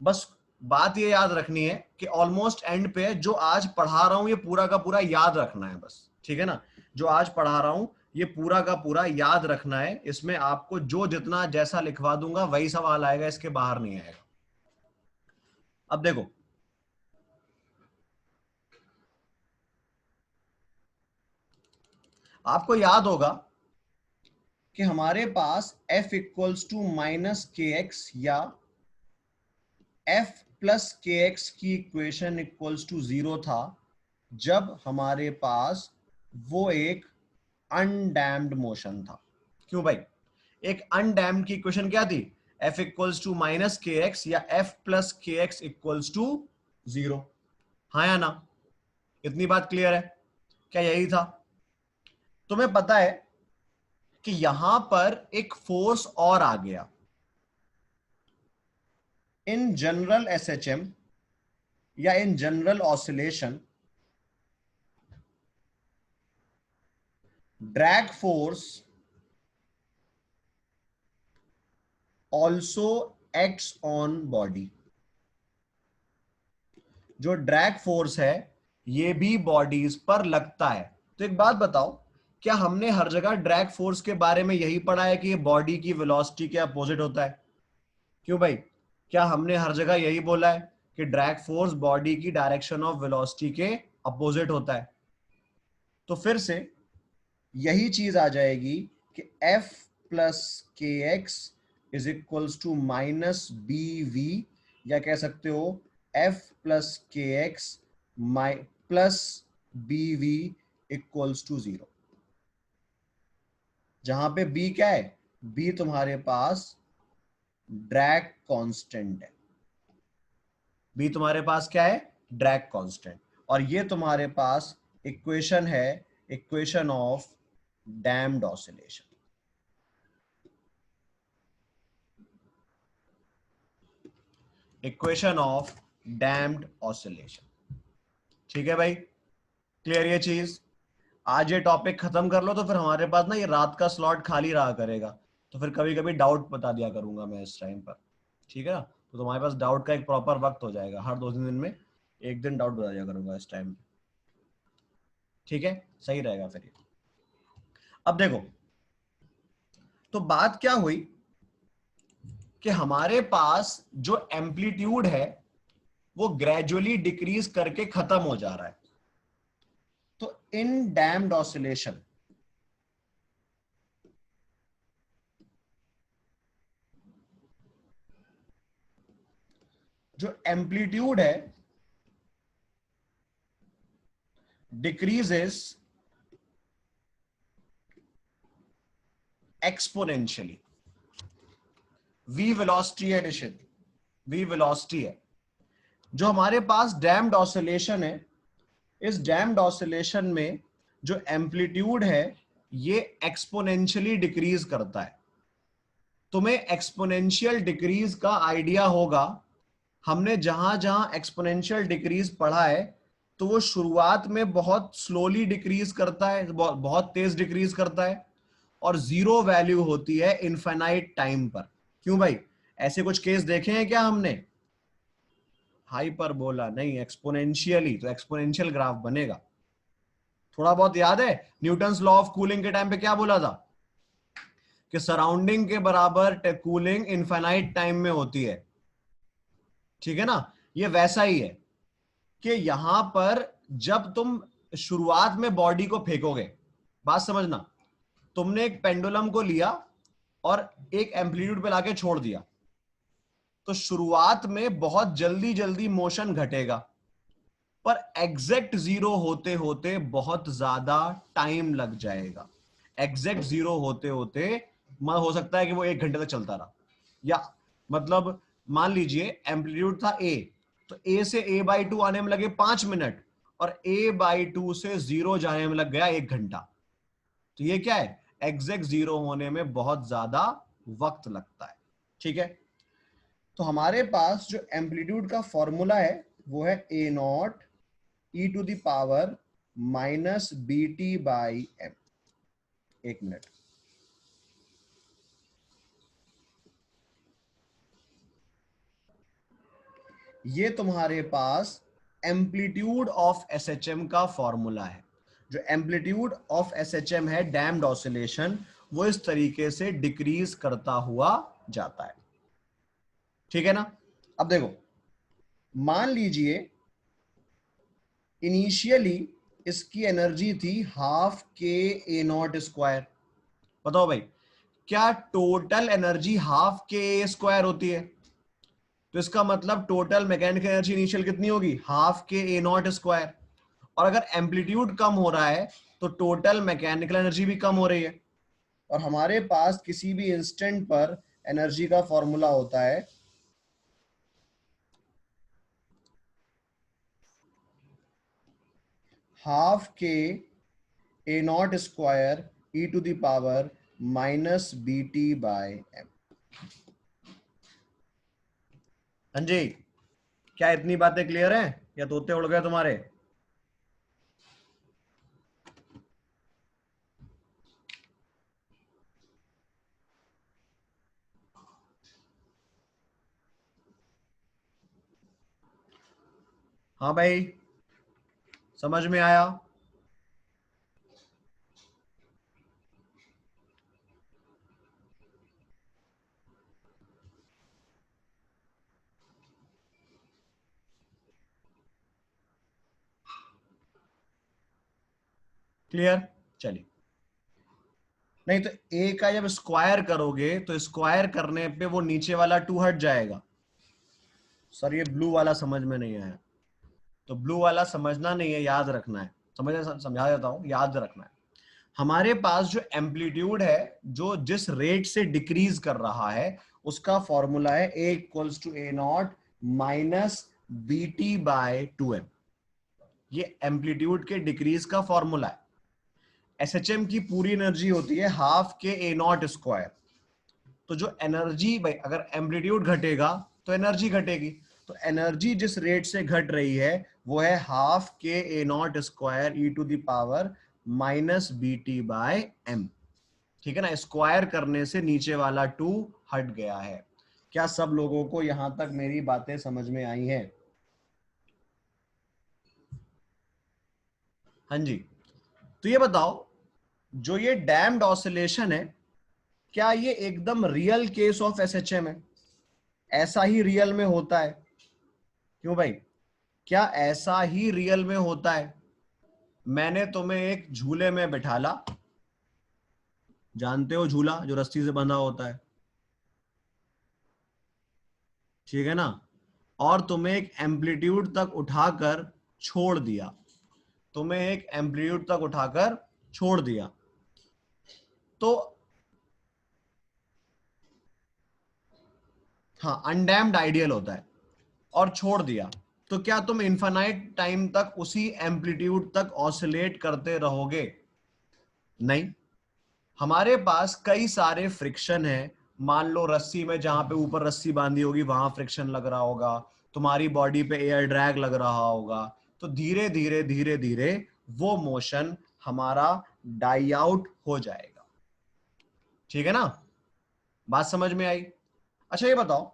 A: बस बात ये याद रखनी है कि ऑलमोस्ट एंड पे जो आज पढ़ा रहा हूं ये पूरा का पूरा याद रखना है बस, ठीक है ना? जो आज पढ़ा रहा हूं ये पूरा का पूरा याद रखना है। इसमें आपको जो जितना जैसा लिखवा दूंगा वही सवाल आएगा, इसके बाहर नहीं आएगा। अब देखो, आपको याद होगा कि हमारे पास F इक्वल्स टू माइनस के एक्स या F प्लस के एक्स की इक्वेशन इक्वल्स टू 0 था जब हमारे पास वो एक अनडैम्ड मोशन था। क्यों भाई? एक अनडैम्ड की इक्वेशन क्या थी? F इक्वल्स टू माइनस के एक्स या F plus K x equals to 0। हाँ या ना? इतनी बात क्लियर है? क्या यही था? तुम्हें पता है कि यहां पर एक फोर्स और आ गया। इन जनरल एसएचएम या in general oscillation, drag force also acts on body. जो ड्रैग फोर्स है ये भी बॉडीज पर लगता है। तो एक बात बताओ, क्या हमने हर जगह ड्रैग फोर्स के बारे में यही पढ़ा है कि ये बॉडी की वेलोसिटी के अपोजिट होता है? क्यों भाई? क्या हमने हर जगह यही बोला है कि ड्रैग फोर्स बॉडी की डायरेक्शन ऑफ वेलोसिटी के अपोजिट होता है? तो फिर से यही चीज आ जाएगी कि F plus K X is equals to minus B V, या कह सकते हो F plus K X plus B V equals to 0। जहां पे B क्या है? B तुम्हारे पास ड्रैग कांस्टेंट है। B तुम्हारे पास क्या है? Drag constant. और ये तुम्हारे पास इक्वेशन है, equation of damped oscillation. Equation of damped oscillation. ठीक है भाई? क्लियर ये चीज? आज ये टॉपिक खत्म कर लो तो फिर हमारे पास ना ये रात का स्लॉट खाली रहा करेगा, तो फिर कभी कभी डाउट बता दिया करूंगा मैं इस टाइम पर, ठीक है ना? तो तुम्हारे पास डाउट का एक प्रॉपर वक्त हो जाएगा, हर 2 दिन में एक दिन डाउट बता दिया करूंगा इस टाइम पे। ठीक है? सही रहेगा फिर ये। अब देखो, तो बात क्या हुई कि हमारे पास जो एम्पलीट्यूड है वो ग्रेजुअली डिक्रीज करके खत्म हो जा रहा है। तो इन डैम्ड ऑसिलेशन जो एम्पलीट्यूड है decreases exponentially. V velocity addition, V velocity है। जो हमारे पास डैम्ड ऑसिलेशन है, इस डैम्ड ऑसिलेशन में जो एम्पलीट्यूड है ये एक्सपोनेंशियली डिक्रीज करता है। तुम्हें एक्सपोनेंशियल डिक्रीज का आइडिया होगा। हमने जहां जहां एक्सपोनेंशियल डिक्रीज पढ़ा है तो वो शुरुआत में बहुत स्लोली डिक्रीज करता है, बहुत तेज डिक्रीज करता है, और जीरो वैल्यू होती है इनफाइनाइट टाइम पर। क्यों भाई? ऐसे कुछ केस देखे हैं क्या हमने? हाइपरबोला नहीं, एक्सपोनेंशियली, तो एक्सपोनेंशियल ग्राफ बनेगा। थोड़ा बहुत याद है न्यूटन्स लॉ ऑफ कूलिंग के टाइम पे क्या बोला था? कि सराउंडिंग के बराबर कूलिंग इनफाइनाइट टाइम में होती है। ठीक है ना? ये वैसा ही है। कि यहां पर जब तुम शुरुआत में बॉडी को फेंकोगे, बात समझना, तुमने एक पेंडुलम को लिया और एक एम्पलीट्यूड पे लाके छोड़ दिया, तो शुरुआत में बहुत जल्दी जल्दी मोशन घटेगा, पर एग्जैक्ट जीरो होते होते बहुत ज्यादा टाइम लग जाएगा। एग्जैक्ट जीरो होते होते हो सकता है कि वो 1 घंटे तक चलता रहा, या मतलब मान लीजिए एम्पलीट्यूड था ए, तो ए से a/2 आने में लगे 5 मिनट, और a/2 से जीरो जाने में लग गया 1 घंटा। तो ये क्या है, एग्जैक्ट जीरो होने में बहुत ज्यादा वक्त लगता है। ठीक है, तो हमारे पास जो एम्पलीट्यूड का फॉर्मूला है वो है a0 e⁻⁻ (-bt/m). 1 मिनट, ये तुम्हारे पास एम्पलीट्यूड ऑफ एसएचएम का फॉर्मूला है। जो एम्पलीट्यूड ऑफ एसएचएम है, डैम्ड ऑसिलेशन, वो इस तरीके से डिक्रीज करता हुआ जाता है। ठीक है ना। अब देखो, मान लीजिए इनिशियली इसकी एनर्जी थी ½ k A0²। बताओ भाई, क्या टोटल एनर्जी ½ k A² होती है? तो इसका मतलब टोटल मैकेनिकल एनर्जी इनिशियल कितनी होगी, ½ k A0²। और अगर एम्पलीट्यूड कम हो रहा है तो टोटल मैकेनिकल एनर्जी भी कम हो रही है। और हमारे पास किसी भी इंस्टेंट पर एनर्जी का फॉर्मूला होता है ½ k A0² (e⁻⁻bt/m). हाँ जी, क्या इतनी बातें क्लियर हैं या तोते उड़ गए तुम्हारे? हाँ भाई, समझ में आया? क्लियर? चलिए, नहीं तो ए का जब स्क्वायर करोगे तो स्क्वायर करने पे वो नीचे वाला 2 हट जाएगा। सर ये ब्लू वाला समझ में नहीं आया, तो ब्लू वाला समझना नहीं है, याद रखना है। समझा देता हूं, याद रखना है। हमारे पास जो एम्पलीट्यूड है, जो जिस रेट से डिक्रीज कर रहा है, उसका फॉर्मूला है A=A0 - ये एम्पलीट्यूड के डिक्रीज का फॉर्मूला है। एसएचएम की पूरी एनर्जी होती है ½ k A0²। तो जो एनर्जी भाई, अगर एम्पलीट्यूड घटेगा तो एनर्जी घटेगी, तो एनर्जी जिस रेट से घट रही है वो है ½ k A0² (-bt/m). ठीक है ना, स्क्वायर करने से नीचे वाला 2 हट गया है। क्या सब लोगों को यहां तक मेरी बातें समझ में आई हैं? हाँ जी, तो ये बताओ, जो ये डैम्ड ऑसिलेशन है, क्या ये एकदम रियल केस ऑफ एसएचएम है? ऐसा ही रियल में होता है? क्यों भाई, क्या ऐसा ही रियल में होता है? मैंने तुम्हें एक झूले में बिठाला, जानते हो झूला जो रस्सी से बंधा होता है, ठीक है ना, और तुम्हें एक एम्पलीट्यूड तक उठाकर छोड़ दिया, तुम्हें एक एम्पलीट्यूड तक उठाकर छोड़ दिया, तो हाँ, अनडैम्ड आइडियल होता है, और छोड़ दिया, तो क्या तुम इनफाइनाइट टाइम तक उसी एम्पलीट्यूड तक ऑसिलेट करते रहोगे? नहीं, हमारे पास कई सारे फ्रिक्शन है। मान लो रस्सी में, जहां पे ऊपर रस्सी बांधी होगी वहां फ्रिक्शन लग रहा होगा, तुम्हारी बॉडी पे एयर ड्रैग लग रहा होगा, तो धीरे धीरे धीरे धीरे वो मोशन हमारा डाई आउट हो जाएगा। ठीक है ना, बात समझ में आई? अच्छा ये बताओ,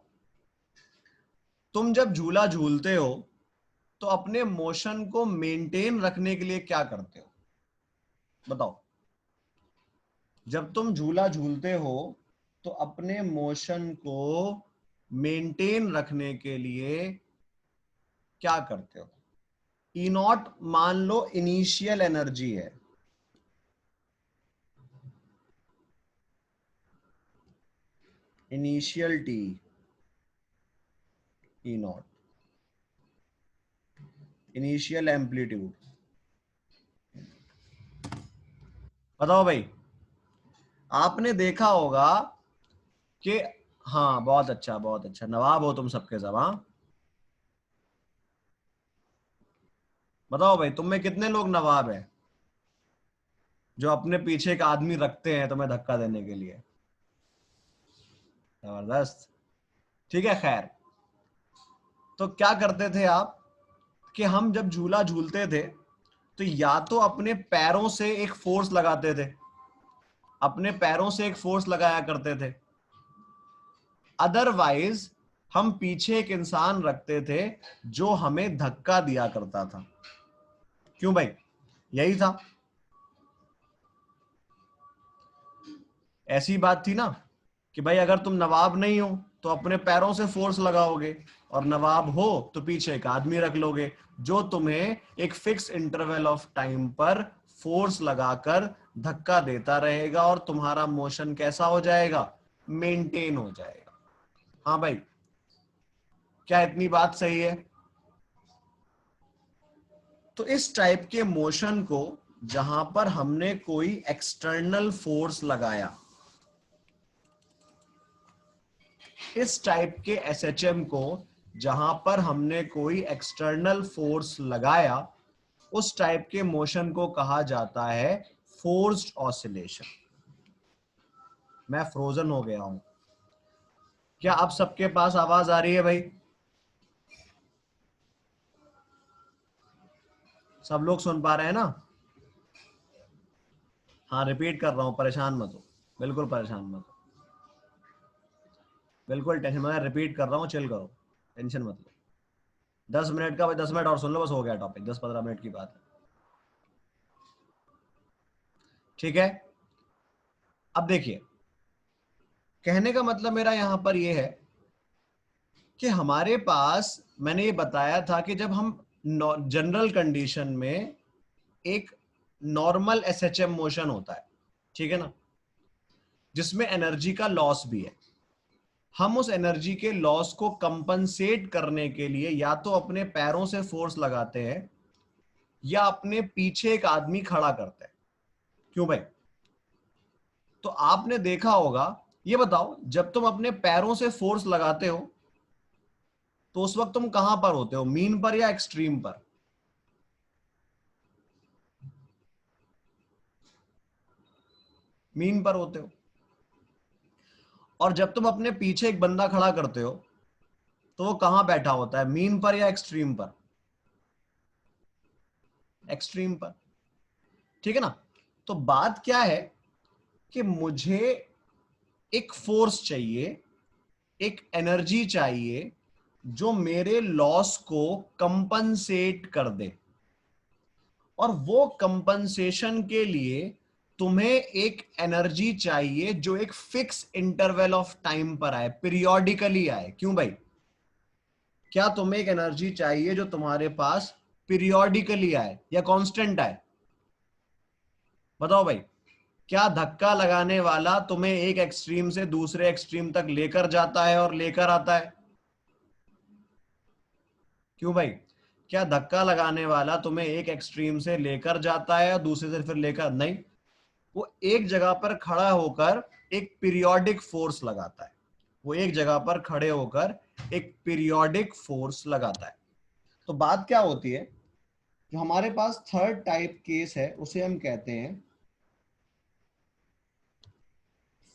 A: तुम जब झूला झूलते हो तो अपने मोशन को मेंटेन रखने के लिए क्या करते हो? बताओ, जब तुम झूला झूलते हो तो अपने मोशन को मेंटेन रखने के लिए क्या करते हो? ई नॉट मान लो इनिशियल एनर्जी है, initial T E not, initial amplitude. बताओ भाई, आपने देखा होगा कि, हाँ बहुत अच्छा बहुत अच्छा, नवाब हो तुम सबके सब। हाँ बताओ भाई, तुम में कितने लोग नवाब हैं जो अपने पीछे एक आदमी रखते हैं तुम्हें धक्का देने के लिए? जबरदस्त। ठीक है, खैर, तो क्या करते थे आप कि हम जब झूला झूलते थे तो या तो अपने पैरों से एक फोर्स लगाते थे, अपने पैरों से एक फोर्स लगाया करते थे, अदरवाइज हम पीछे एक इंसान रखते थे जो हमें धक्का दिया करता था। क्यों भाई, यही था, ऐसी बात थी ना कि भाई अगर तुम नवाब नहीं हो तो अपने पैरों से फोर्स लगाओगे, और नवाब हो तो पीछे एक आदमी रख लोगे जो तुम्हें एक फिक्स इंटरवल ऑफ टाइम पर फोर्स लगाकर धक्का देता रहेगा, और तुम्हारा मोशन कैसा हो जाएगा? मेंटेन हो जाएगा। हाँ भाई, क्या इतनी बात सही है? तो इस टाइप के मोशन को, जहां पर हमने कोई एक्सटर्नल फोर्स लगाया, इस टाइप के एसएचएम को जहां पर हमने कोई एक्सटर्नल फोर्स लगाया, उस टाइप के मोशन को कहा जाता है फोर्स्ड ऑसिलेशन। मैं फ्रोजन हो गया हूं, क्या अब सबके पास आवाज आ रही है भाई? सब लोग सुन पा रहे हैं ना? हाँ रिपीट कर रहा हूं, परेशान मत हो, बिल्कुल परेशान मत हो, बिल्कुल टेंशन, मैं रिपीट कर रहा हूं, चिल करो, टेंशन मत लो। 10 मिनट का, 10 मिनट और सुन लो, बस हो गया टॉपिक, 10-15 मिनट की बात है। ठीक है, अब देखिए, कहने का मतलब मेरा यहां पर यह है कि हमारे पास, मैंने ये बताया था कि जब हम जनरल कंडीशन में एक नॉर्मल एसएचएम मोशन होता है, ठीक है ना, जिसमें एनर्जी का लॉस भी है, हम उस एनर्जी के लॉस को कंपनसेट करने के लिए या तो अपने पैरों से फोर्स लगाते हैं या अपने पीछे एक आदमी खड़ा करते हैं। क्यों भाई? तो आपने देखा होगा, ये बताओ, जब तुम अपने पैरों से फोर्स लगाते हो तो उस वक्त तुम कहां पर होते हो, मीन पर या एक्सट्रीम पर? मीन पर होते हो। और जब तुम अपने पीछे एक बंदा खड़ा करते हो तो वो कहां बैठा होता है, मीन पर या एक्सट्रीम पर? एक्सट्रीम पर। ठीक है ना? तो बात क्या है कि मुझे एक फोर्स चाहिए, एक एनर्जी चाहिए जो मेरे लॉस को कंपनसेट कर दे, और वो कंपनसेशन के लिए तुम्हें एक एनर्जी चाहिए जो एक फिक्स इंटरवल ऑफ टाइम पर आए, पीरियोडिकली आए। क्यों भाई? क्या तुम्हें एक एनर्जी चाहिए जो तुम्हारे पास पीरियोडिकली आए या कांस्टेंट आए? बताओ भाई, क्या धक्का लगाने वाला तुम्हें एक एक्सट्रीम से दूसरे एक्सट्रीम तक लेकर जाता है और लेकर आता है? क्यों भाई? क्या धक्का लगाने वाला तुम्हें एक एक्सट्रीम से लेकर जाता है और दूसरे से फिर लेकर नहीं? वो एक जगह पर खड़ा होकर एक पीरियोडिक फोर्स लगाता है, वो एक जगह पर खड़े होकर एक पीरियोडिक फोर्स लगाता है। तो बात क्या होती है, जो हमारे पास थर्ड टाइप केस है उसे हम कहते हैं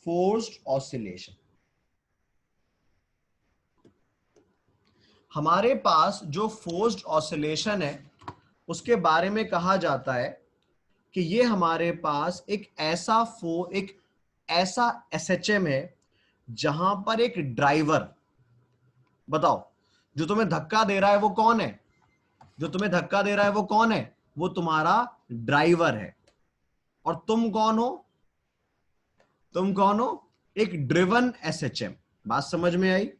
A: फोर्स्ड ऑसिलेशन। हमारे पास जो फोर्स्ड ऑसिलेशन है उसके बारे में कहा जाता है कि ये हमारे पास एक ऐसा एसएचएम है जहां पर एक ड्राइवर, बताओ, जो तुम्हें धक्का दे रहा है वो कौन है? जो तुम्हें धक्का दे रहा है वो कौन है? वो तुम्हारा ड्राइवर है। और तुम कौन हो? तुम कौन हो? एक ड्रिवन एसएचएम। बात समझ में आई?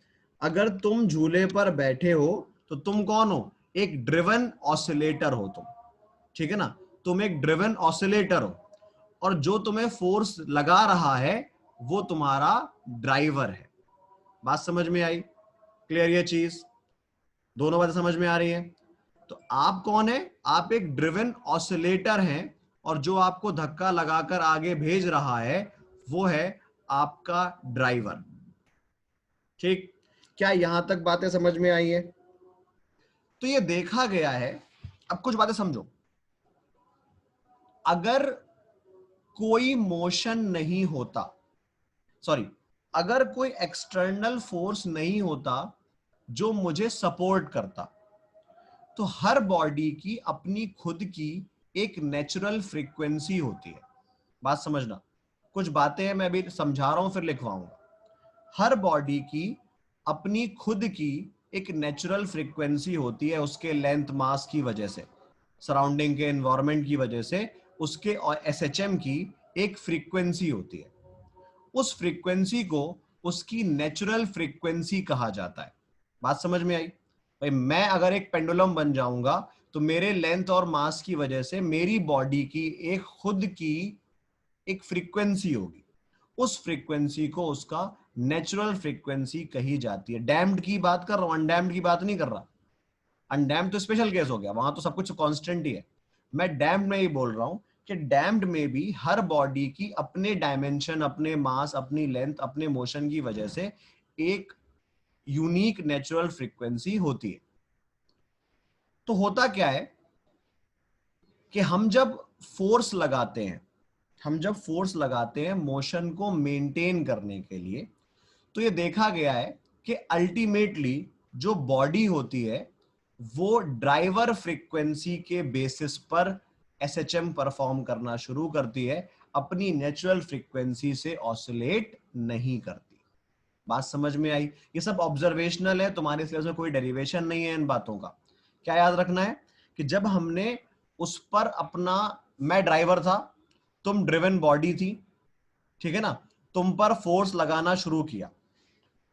A: अगर तुम झूले पर बैठे हो तो तुम कौन हो? एक ड्रिवन ऑसिलेटर हो तुम, ठीक है ना, तुम एक ड्रिवन ऑसिलेटर हो, और जो तुम्हें फोर्स लगा रहा है वो तुम्हारा ड्राइवर है। बात समझ में आई? क्लियर ये चीज? दोनों बातें समझ में आ रही है? तो आप कौन है? आप एक ड्रिवन ऑसिलेटर हैं, और जो आपको धक्का लगाकर आगे भेज रहा है वो है आपका ड्राइवर। ठीक? क्या यहां तक बातें समझ में आई है? तो ये देखा गया है। अब कुछ बातें समझो। अगर कोई मोशन नहीं होता, सॉरी, अगर कोई एक्सटर्नल फोर्स नहीं होता जो मुझे सपोर्ट करता, तो हर बॉडी की अपनी खुद की एक नेचुरल फ्रीक्वेंसी होती है। बात समझना, कुछ बातें मैं अभी समझा रहा हूं फिर लिखवाऊंगा। हर बॉडी की अपनी खुद की एक नेचुरल फ्रीक्वेंसी होती है, उसके लेंथ मास की वजह से, सराउंडिंग के एनवायरनमेंट की वजह से उसके और एसएचएम की एक फ्रीक्वेंसी होती है। उस फ्रीक्वेंसी को उसकी नेचुरल फ्रीक्वेंसी कहा जाता है। बात समझ में आई? भाई मैं अगर एक पेंडुलम बन जाऊंगा तो मेरे लेंथ और मास की वजह से मेरी बॉडी की एक खुद की एक फ्रीक्वेंसी होगी। उस फ्रीक्वेंसी को उसका नेचुरल फ्रीक्वेंसी कही जाती है। डैम्ड की बात कर रहा हूं, अनडैम्ड की बात नहीं कर रहा। अनडैम्ड तो स्पेशल केस हो गया, वहां तो सब कुछ कांस्टेंट ही है। मैं डैम्ड में ही बोल रहा हूं कि डैम्ड में भी हर बॉडी की अपने डायमेंशन, अपने मास, अपनी लेंथ, अपने मोशन की वजह से एक यूनिक नेचुरल फ्रीक्वेंसी होती है। तो होता क्या है कि हम जब फोर्स लगाते हैं, हम जब फोर्स लगाते हैं मोशन को मेंटेन करने के लिए, तो ये देखा गया है कि अल्टीमेटली जो बॉडी होती है वो ड्राइवर फ्रीक्वेंसी के बेसिस पर एसएचएम परफॉर्म करना शुरू करती है, अपनी नेचुरल फ्रीक्वेंसी से ऑसिलेट नहीं करती। बात समझ में आई? ये सब ऑब्जर्वेशनल है, तुम्हारे सिलेबस में कोई डेरिवेशन नहीं है इन बातों का। क्या याद रखना है कि जब हमने उस पर अपना, मैं ड्राइवर था, तुम ड्रिवन बॉडी थी, ठीक है ना, तुम पर फोर्स लगाना शुरू किया,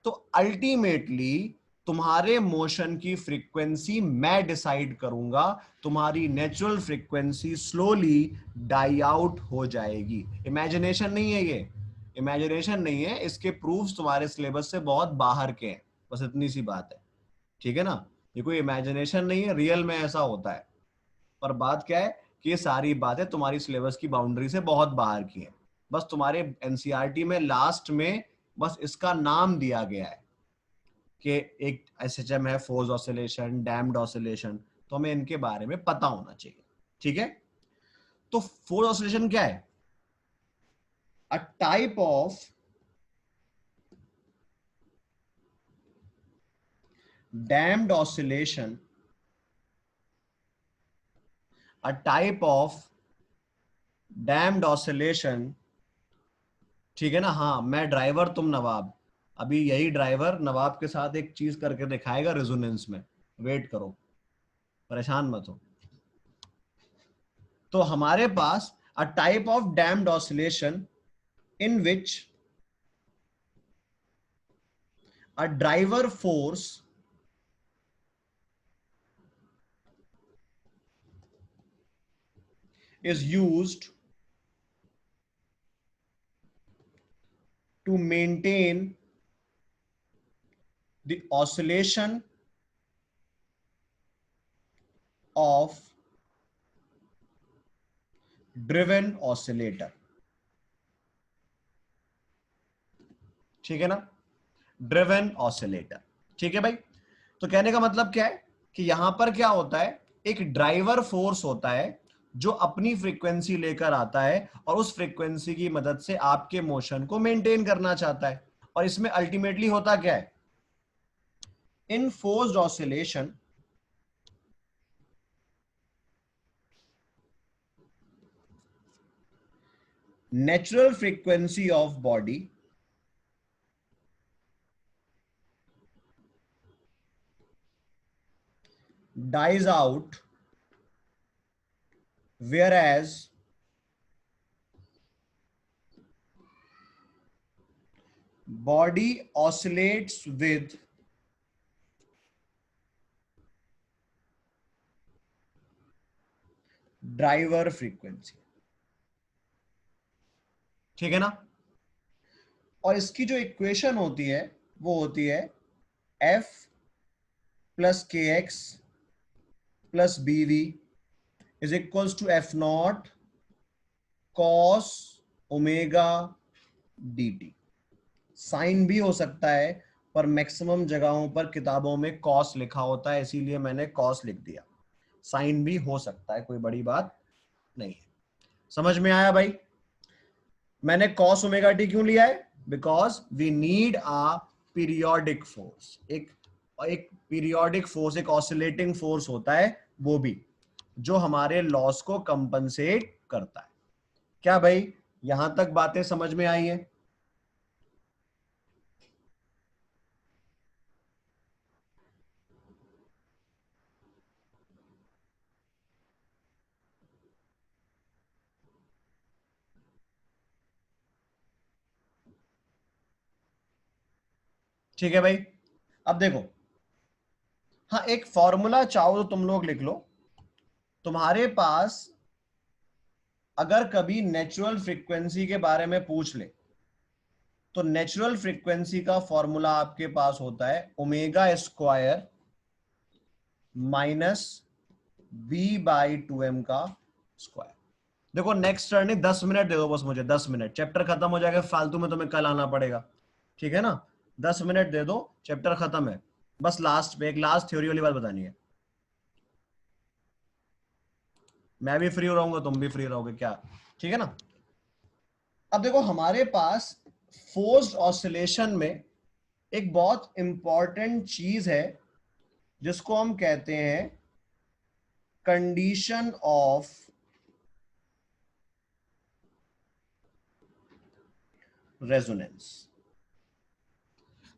A: तो अल्टीमेटली तुम्हारे मोशन की फ्रीक्वेंसी मैं डिसाइड करूंगा। तुम्हारी natural frequency slowly die out हो जाएगी। इमेजिनेशन नहीं है ये, इमेजिनेशन नहीं है, इसके प्रूफ्स तुम्हारे सिलेबस से बहुत बाहर के हैं, बस इतनी सी बात है। ठीक है ना? ये कोई इमेजिनेशन नहीं है, रियल में ऐसा होता है। पर बात क्या है कि ये सारी बातें तुम्हारी सिलेबस की बाउंड्री से बहुत बाहर की हैं। बस तुम्हारे एनसीईआरटी में लास्ट में बस इसका नाम दिया गया है कि एक एसएचएम है, फोर्स ऑसिलेशन, डैम्ड ऑसिलेशन, तो हमें इनके बारे में पता होना चाहिए। ठीक है? तो फोर्स ऑसिलेशन क्या है? A type of damped oscillation, a type of damped oscillation, ठीक है ना? हाँ, मैं ड्राइवर, तुम नवाब। अभी यही ड्राइवर नवाब के साथ एक चीज करके दिखाएगा रेजोनेंस में, वेट करो, परेशान मत हो। तो हमारे पास अ type of damped oscillation in which a driver force is used to maintain the oscillation of driven oscillator। ठीक है ना? Driven oscillator. ठीक है भाई? तो कहने का मतलब क्या है कि यहां पर क्या होता है, एक ड्राइवर फोर्स होता है जो अपनी फ्रीक्वेंसी लेकर आता है और उस फ्रीक्वेंसी की मदद से आपके मोशन को मेंटेन करना चाहता है। और इसमें अल्टीमेटली होता क्या है, इन forced oscillation natural frequency of body dies out, whereas body oscillates with driver frequency, ठीक है ना। और इसकी जो इक्वेशन होती है वो होती है F plus K X plus B V is equals to F naught cos omega D T. Sine भी हो सकता है पर मैक्सिमम जगहों पर किताबों में कॉस लिखा होता है, इसीलिए मैंने कॉस लिख दिया। साइन भी हो सकता है, कोई बड़ी बात नहीं है। समझ में आया भाई? मैंने कॉस ओमेगा टी क्यों लिया है? Because we need a periodic force. एक पीरियोडिक फोर्स, एक ऑसिलेटिंग फोर्स होता है वो भी, जो हमारे लॉस को कंपनसेट करता है। क्या भाई यहां तक बातें समझ में आई हैं? ठीक है भाई। अब देखो, हाँ एक फॉर्मूला चाहो तो तुम लोग लिख लो। तुम्हारे पास अगर कभी नेचुरल फ्रीक्वेंसी के बारे में पूछ ले तो नेचुरल फ्रीक्वेंसी का फॉर्मूला आपके पास होता है omega square minus B by two M का स्क्वायर। देखो नेक्स्ट टर्न नहीं, 10 मिनट दे दो बस मुझे, 10 मिनट, चैप्टर खत्म हो जाएगा, फालतू में तुम्हें कल आना पड़ेगा, ठीक है ना। 10 मिनट दे दो, चैप्टर खत्म है। बस लास्ट में एक लास्ट थ्योरी वाली बात बतानी है। मैं भी फ्री रहूंगा, तुम भी फ्री रहोगे, क्या, ठीक है ना। अब देखो हमारे पास फोर्स्ड ऑसिलेशन में एक बहुत इंपॉर्टेंट चीज है जिसको हम कहते हैं condition of resonance.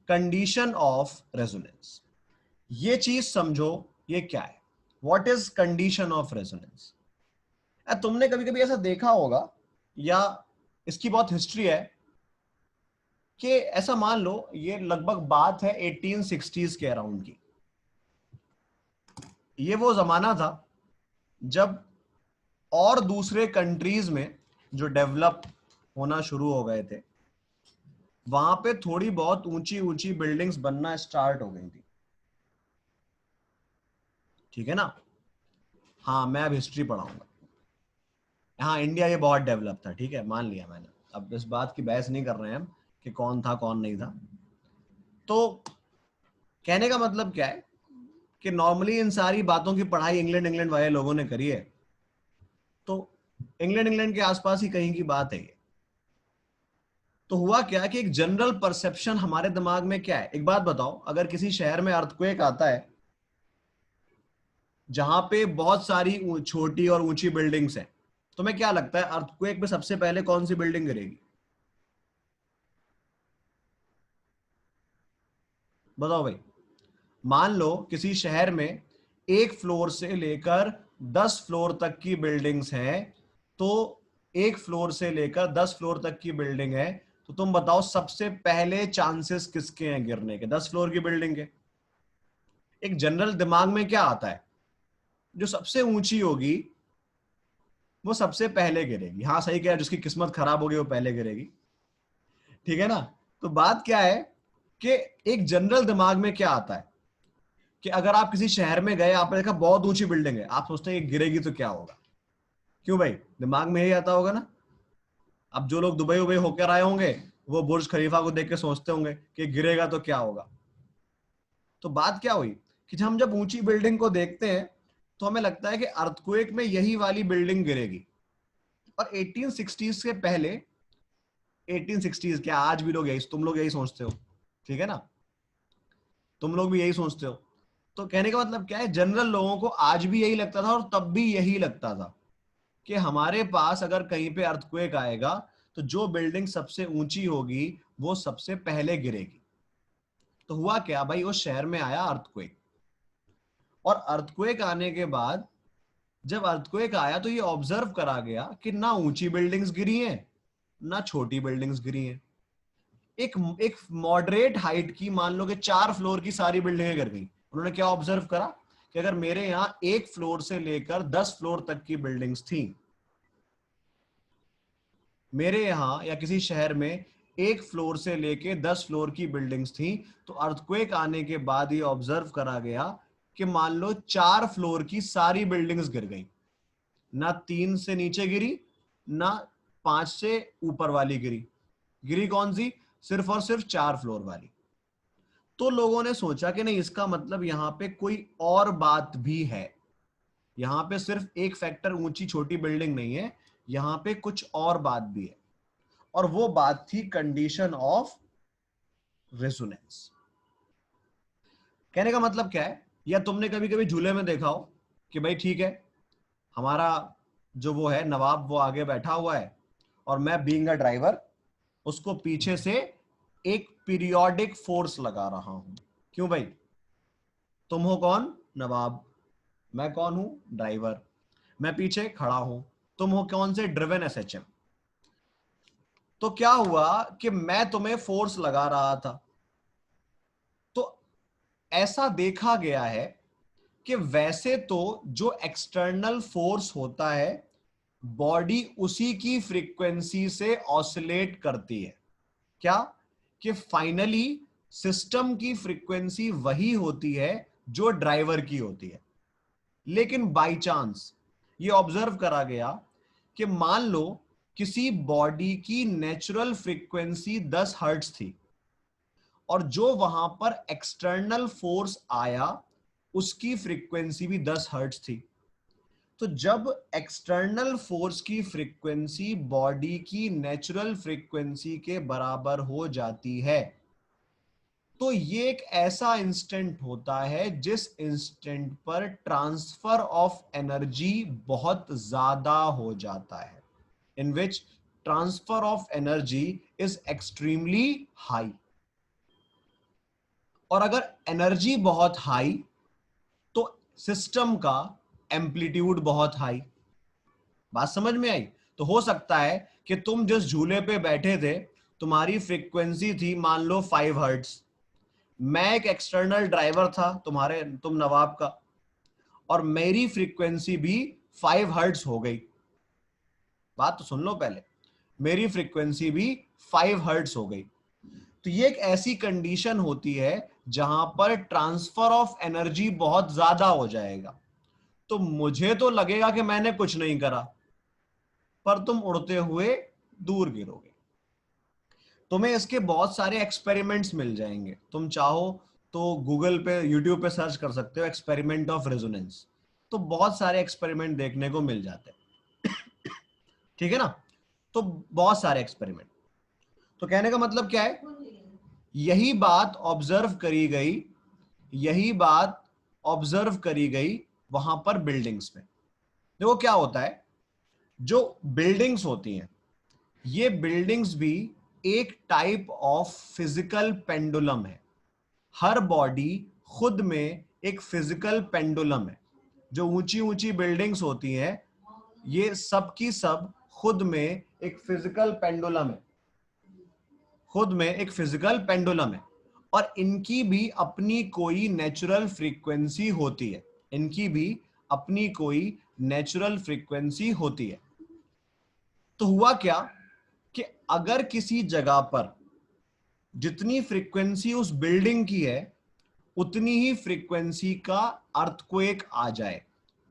A: Condition of resonance, ये चीज समझो, ये क्या है? What is condition of resonance? तुमने कभी कभी ऐसा देखा होगा, या इसकी बहुत हिस्ट्री है, कि ऐसा मान लो ये लगभग बात है 1860s के अराउंड की। ये वो जमाना था जब और दूसरे कंट्रीज में जो डेवलप होना शुरू हो गए थे, वहां पे थोड़ी बहुत ऊंची ऊंची बिल्डिंग्स बनना स्टार्ट हो गई थी, ठीक है ना। हाँ मैं अब हिस्ट्री पढ़ाऊंगा। हाँ इंडिया ये बहुत डेवलप था, ठीक है, मान लिया मैंने। अब इस बात की बहस नहीं कर रहे हैं हम कि कौन था कौन नहीं था। तो कहने का मतलब क्या है कि नॉर्मली इन सारी बातों की पढ़ाई इंग्लैंड इंग्लैंड वाले लोगों ने करी है, तो इंग्लैंड इंग्लैंड के आसपास ही कहीं की बात है ये। तो हुआ क्या कि एक जनरल परसेप्शन हमारे दिमाग में क्या है, एक बात बताओ, अगर किसी शहर में अर्थक्वेक आता है जहां पे बहुत सारी छोटी और ऊंची बिल्डिंग्स हैं, तुम्हें क्या लगता है अर्थक्वेक में सबसे पहले कौन सी बिल्डिंग गिरेगी? बताओ भाई। मान लो किसी शहर में 1 फ्लोर से लेकर 10 फ्लोर तक की बिल्डिंग्स हैं, तो 1 फ्लोर से लेकर 10 फ्लोर तक की बिल्डिंग है, तो तुम बताओ सबसे पहले चांसेस किसके हैं गिरने के? 10 फ्लोर की बिल्डिंग के। एक जनरल दिमाग में क्या आता है, जो सबसे ऊंची होगी वो सबसे पहले गिरेगी। हाँ सही कह, जिसकी किस्मत खराब होगी वो पहले गिरेगी, ठीक है ना। तो बात क्या है कि एक जनरल दिमाग में क्या आता है कि अगर आप किसी शहर में गए, आपने देखा बहुत ऊंची बिल्डिंग है, आप सोचते हैं कि गिरेगी तो क्या होगा। क्यों भाई, दिमाग में यही आता होगा ना। अब जो लोग दुबई उबई होकर आए होंगे वो बुर्ज खलीफा को देख के सोचते होंगे कि गिरेगा तो क्या होगा। तो बात क्या हुई कि जब ऊंची बिल्डिंग को देखते हैं तो हमें लगता है कि अर्थक्वेक में यही वाली बिल्डिंग गिरेगी। और 1860s के पहले, 1860s क्या, आज भी लोग यही, तुम लोग यही सोचते हो, ठीक है ना, तुम लोग भी यही सोचते हो। तो कहने का मतलब क्या है, जनरल लोगों को आज भी यही लगता था और तब भी यही लगता था कि हमारे पास अगर कहीं पे अर्थक्वेक आएगा तो जो बिल्डिंग सबसे ऊंची होगी वो सबसे पहले गिरेगी। तो हुआ क्या भाई, उस शहर में आया अर्थक्वेक, और अर्थक्वेक आने के बाद जब अर्थक्वेक आया तो ये ऑब्जर्व करा गया कि ना ऊंची बिल्डिंग्स गिरी हैं ना छोटी बिल्डिंग्स गिरी हैं। एक एक मॉडरेट हाइट की, मान लो कि 4 फ्लोर की सारी बिल्डिंगें गिर गई। उन्होंने क्या ऑब्जर्व करा कि अगर मेरे यहां 1 फ्लोर से लेकर 10 फ्लोर तक की बिल्डिंग्स थी, मेरे यहां या किसी शहर में 1 फ्लोर से लेके 10 फ्लोर की बिल्डिंग्स थी, तो अर्थक्वेक आने के बाद ये ऑब्जर्व करा गया कि मान लो 4 फ्लोर की सारी बिल्डिंग्स गिर गई, ना 3 से नीचे गिरी, ना 5 से ऊपर वाली गिरी। गिरी कौन सी? सिर्फ और सिर्फ 4 फ्लोर वाली। तो लोगों ने सोचा कि नहीं, इसका मतलब यहां पे कोई और बात भी है, यहां पे सिर्फ एक फैक्टर ऊंची छोटी बिल्डिंग नहीं है, यहां पे कुछ और बात भी है, और वो बात थी कंडीशन ऑफ रेजोनेंस। कहने का मतलब क्या है, या तुमने कभी कभी झूले में देखा हो कि भाई ठीक है, हमारा जो वो है नवाब, वो आगे बैठा हुआ है और मैं बीइंग अ ड्राइवर उसको पीछे से एक पीरियोडिक फोर्स लगा रहा हूं। क्यों भाई? तुम हो कौन? नवाब। मैं कौन हूं? ड्राइवर। मैं पीछे खड़ा हूं। तुम हो कौन से? Driven SHM. तो क्या हुआ कि मैं तुम्हें फोर्स लगा रहा था, तो ऐसा देखा गया है कि वैसे तो जो एक्सटर्नल फोर्स होता है, बॉडी उसी की फ्रीक्वेंसी से ऑसिलेट करती है। क्या? कि फाइनली सिस्टम की फ्रीक्वेंसी वही होती है जो ड्राइवर की होती है। लेकिन बाय चांस ये ऑब्जर्व करा गया कि मान लो किसी बॉडी की नेचुरल फ्रीक्वेंसी 10 हर्ट्ज थी, और जो वहां पर एक्सटर्नल फोर्स आया उसकी फ्रीक्वेंसी भी 10 हर्ट्ज थी। तो जब एक्सटर्नल फोर्स की फ्रीक्वेंसी बॉडी की नेचुरल फ्रीक्वेंसी के बराबर हो जाती है, तो ये एक ऐसा इंस्टेंट होता है जिस इंस्टेंट पर ट्रांसफर ऑफ एनर्जी बहुत ज्यादा हो जाता है, इन विच transfer of energy is extremely high. और अगर एनर्जी बहुत हाई तो सिस्टम का एम्पलीट्यूड बहुत हाई। बात समझ में आई? तो हो सकता है कि तुम जिस झूले पे बैठे थे, तुम्हारी फ्रीक्वेंसी थी मान लो 5 हर्ट्ज, मैं एक एक्सटर्नल ड्राइवर था तुम नवाब का, और मेरी फ्रीक्वेंसी भी 5 हर्ट्ज हो गई। बात तो सुन लो पहले, मेरी फ्रीक्वेंसी भी 5 हर्ट्ज हो गई। तो ये एक ऐसी कंडीशन होती है जहां पर ट्रांसफर ऑफ एनर्जी बहुत ज्यादा हो जाएगा। तो मुझे तो लगेगा कि मैंने कुछ नहीं करा, पर तुम उड़ते हुए दूर गिरोगे। तुम्हें इसके बहुत सारे एक्सपेरिमेंट्स मिल जाएंगे, तुम चाहो तो गूगल पे, यूट्यूब पे सर्च कर सकते हो एक्सपेरिमेंट ऑफ रेजोनेंस, तो बहुत सारे एक्सपेरिमेंट देखने को मिल जाते हैं। ठीक है ना? तो बहुत सारे एक्सपेरिमेंट। तो कहने का मतलब क्या है, यही बात ऑब्जर्व करी गई, यही बात ऑब्जर्व करी गई वहां पर बिल्डिंग्स में। देखो क्या होता है, जो बिल्डिंग्स होती हैं, ये बिल्डिंग्स भी एक टाइप ऑफ फिजिकल पेंडुलम है। हर बॉडी खुद में एक फिजिकल पेंडुलम है। जो ऊंची ऊंची बिल्डिंग्स होती हैं, ये सब की सब खुद में एक फिजिकल पेंडुलम है, खुद में एक फिजिकल पेंडुलम है। और इनकी भी अपनी कोई नेचुरल फ्रीक्वेंसी होती है, इनकी भी अपनी कोई नेचुरल फ्रीक्वेंसी होती है। तो हुआ क्या कि अगर किसी जगह पर जितनी फ्रीक्वेंसी उस बिल्डिंग की है, उतनी ही फ्रीक्वेंसी का अर्थक्वेक आ जाए,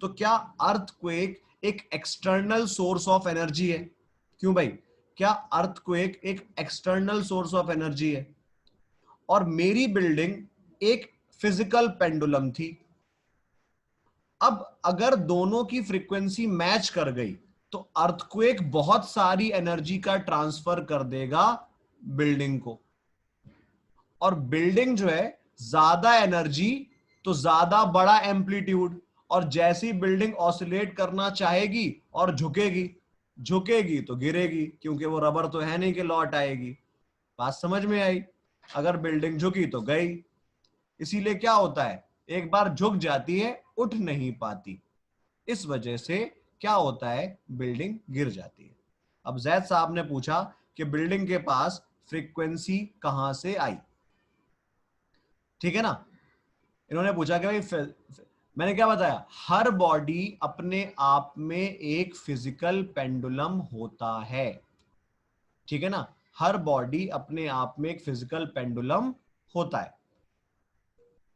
A: तो क्या अर्थक्वेक एक एक्सटर्नल सोर्स ऑफ एनर्जी है? क्यों भाई? क्या अर्थक्वेक एक एक्सटर्नल सोर्स ऑफ एनर्जी है? और मेरी बिल्डिंग एक फिजिकल पेंडुलम थी। अब अगर दोनों की फ्रीक्वेंसी मैच कर गई, तो अर्थक्वेक बहुत सारी एनर्जी का ट्रांसफर कर देगा बिल्डिंग को। और बिल्डिंग जो है, ज्यादा एनर्जी तो ज्यादा बड़ा एम्पलीट्यूड, और जैसी बिल्डिंग ऑसिलेट करना चाहेगी और झुकेगी, झुकेगी तो गिरेगी, क्योंकि वो रबर तो है नहीं कि लौट आएगी। बात समझ में आई? अगर बिल्डिंग झुकी तो गई। इसीलिए क्या होता है, एक बार झुक जाती है उठ नहीं पाती, इस वजह से क्या होता है, बिल्डिंग गिर जाती है। अब जैद साहब ने पूछा कि बिल्डिंग के पास फ्रीक्वेंसी कहां से आई। ठीक है ना? इन्होंने पूछा कि भाई मैंने क्या बताया, हर बॉडी अपने आप में एक फिजिकल पेंडुलम होता है, ठीक है ना, हर बॉडी अपने आप में एक फिजिकल पेंडुलम होता है।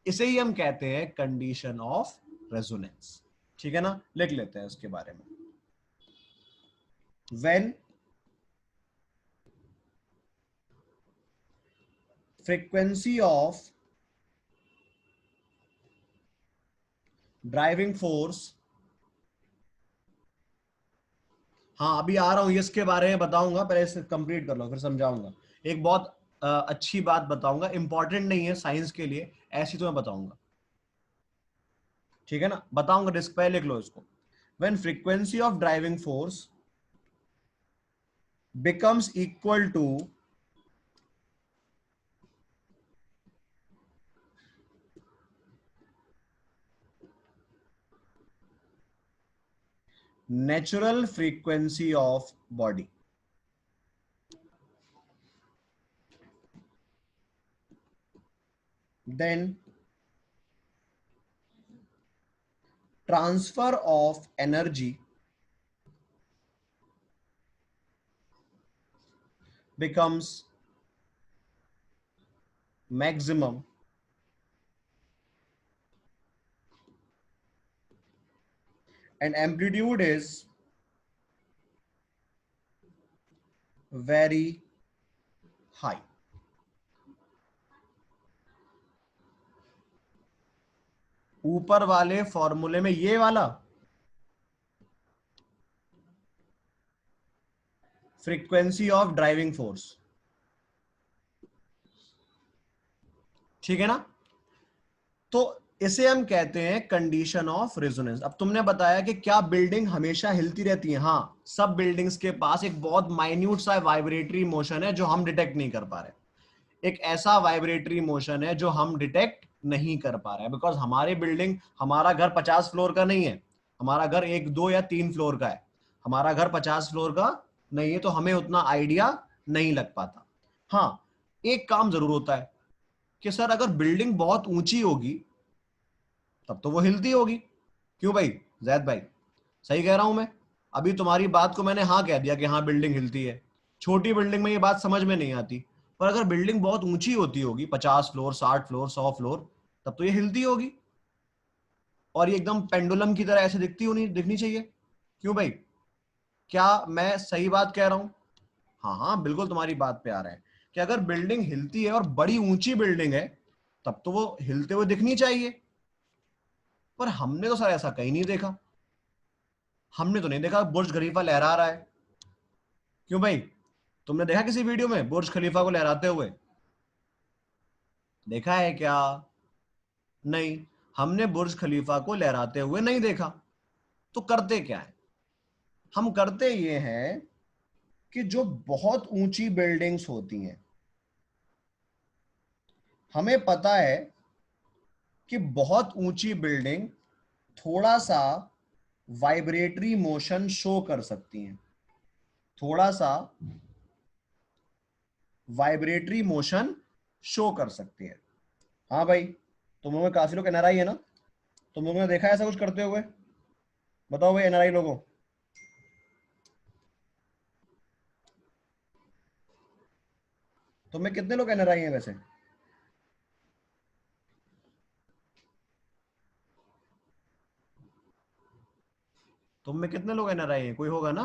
A: इसे ही हम कहते हैं कंडीशन ऑफ रेजोनेंस, ठीक है ना, लिख लेते हैं इसके बारे में। When frequency of driving force, हाँ अभी आ रहा हूं, इसके बारे में बताऊंगा, पहले इसे कंप्लीट कर लो फिर समझाऊंगा। एक बहुत अच्छी बात बताऊंगा, इंपॉर्टेंट नहीं है साइंस के लिए, ऐसी तो मैं बताऊंगा, ठीक है ना, बताऊंगा, डिस्क पे लिख लो इसको। When frequency of driving force becomes equal to natural frequency of body, then transfer of energy becomes maximum and amplitude is very high। ऊपर वाले फॉर्मूले में ये वाला फ्रीक्वेंसी ऑफ ड्राइविंग फोर्स, ठीक है ना, तो इसे हम कहते हैं कंडीशन ऑफ रेजोनेंस। अब तुमने बताया कि क्या बिल्डिंग हमेशा हिलती रहती है, हाँ सब बिल्डिंग्स के पास एक बहुत माइन्यूट सा वाइब्रेटरी मोशन है जो हम डिटेक्ट नहीं कर पा रहे, एक ऐसा वाइब्रेटरी मोशन है जो हम डिटेक्ट नहीं कर पा रहे हैं, बिकॉज हमारी बिल्डिंग, हमारा घर 50 फ्लोर का नहीं है, हमारा घर 1 2 या 3 फ्लोर का है, हमारा घर 50 फ्लोर का नहीं है, तो हमें उतना आइडिया नहीं लग पाता। हाँ एक काम जरूर होता है कि सर अगर बिल्डिंग बहुत ऊंची होगी तब तो वो हिलती होगी, क्यों भाई जैद भाई, सही कह रहा हूं मैं? अभी तुम्हारी बात को मैंने हाँ कह दिया कि हाँ बिल्डिंग हिलती है, छोटी बिल्डिंग में ये बात समझ में नहीं आती, पर अगर बिल्डिंग बहुत ऊंची होती होगी 50 फ्लोर 60 फ्लोर 100 फ्लोर, तब तो ये हिलती होगी, और ये एकदम पेंडुलम की तरह ऐसे दिखती होनी दिखनी चाहिए, क्यों भाई, क्या मैं सही बात कह रहा हूं? हाँ हाँ बिल्कुल तुम्हारी बात पे आ रहा है कि अगर बिल्डिंग हिलती है और बड़ी ऊंची बिल्डिंग है तब तो वो हिलते हुए दिखनी चाहिए, पर हमने तो सर ऐसा कहीं नहीं देखा, हमने तो नहीं देखा बुर्ज खलीफा लहरा रहा है, क्यों भाई, तुमने देखा किसी वीडियो में बुर्ज खलीफा को लहराते हुए? देखा है क्या? नहीं, हमने बुर्ज खलीफा को लहराते हुए नहीं देखा। तो करते क्या है, हम करते ये हैं कि जो बहुत ऊंची बिल्डिंग्स होती हैं, हमें पता है कि बहुत ऊंची बिल्डिंग थोड़ा सा वाइब्रेटरी मोशन शो कर सकती हैं, थोड़ा सा वाइब्रेटरी मोशन शो कर सकती है। हाँ भाई, तुम लोगों में काफी लोग एनआरआई है ना, तुम लोगों ने देखा है ऐसा कुछ करते हुए? बताओ भाई एनआरआई लोगों, तुम में कितने लोग एनआरआई हैं वैसे? तुम में कितने लोग एनआरआई हैं, कोई होगा ना?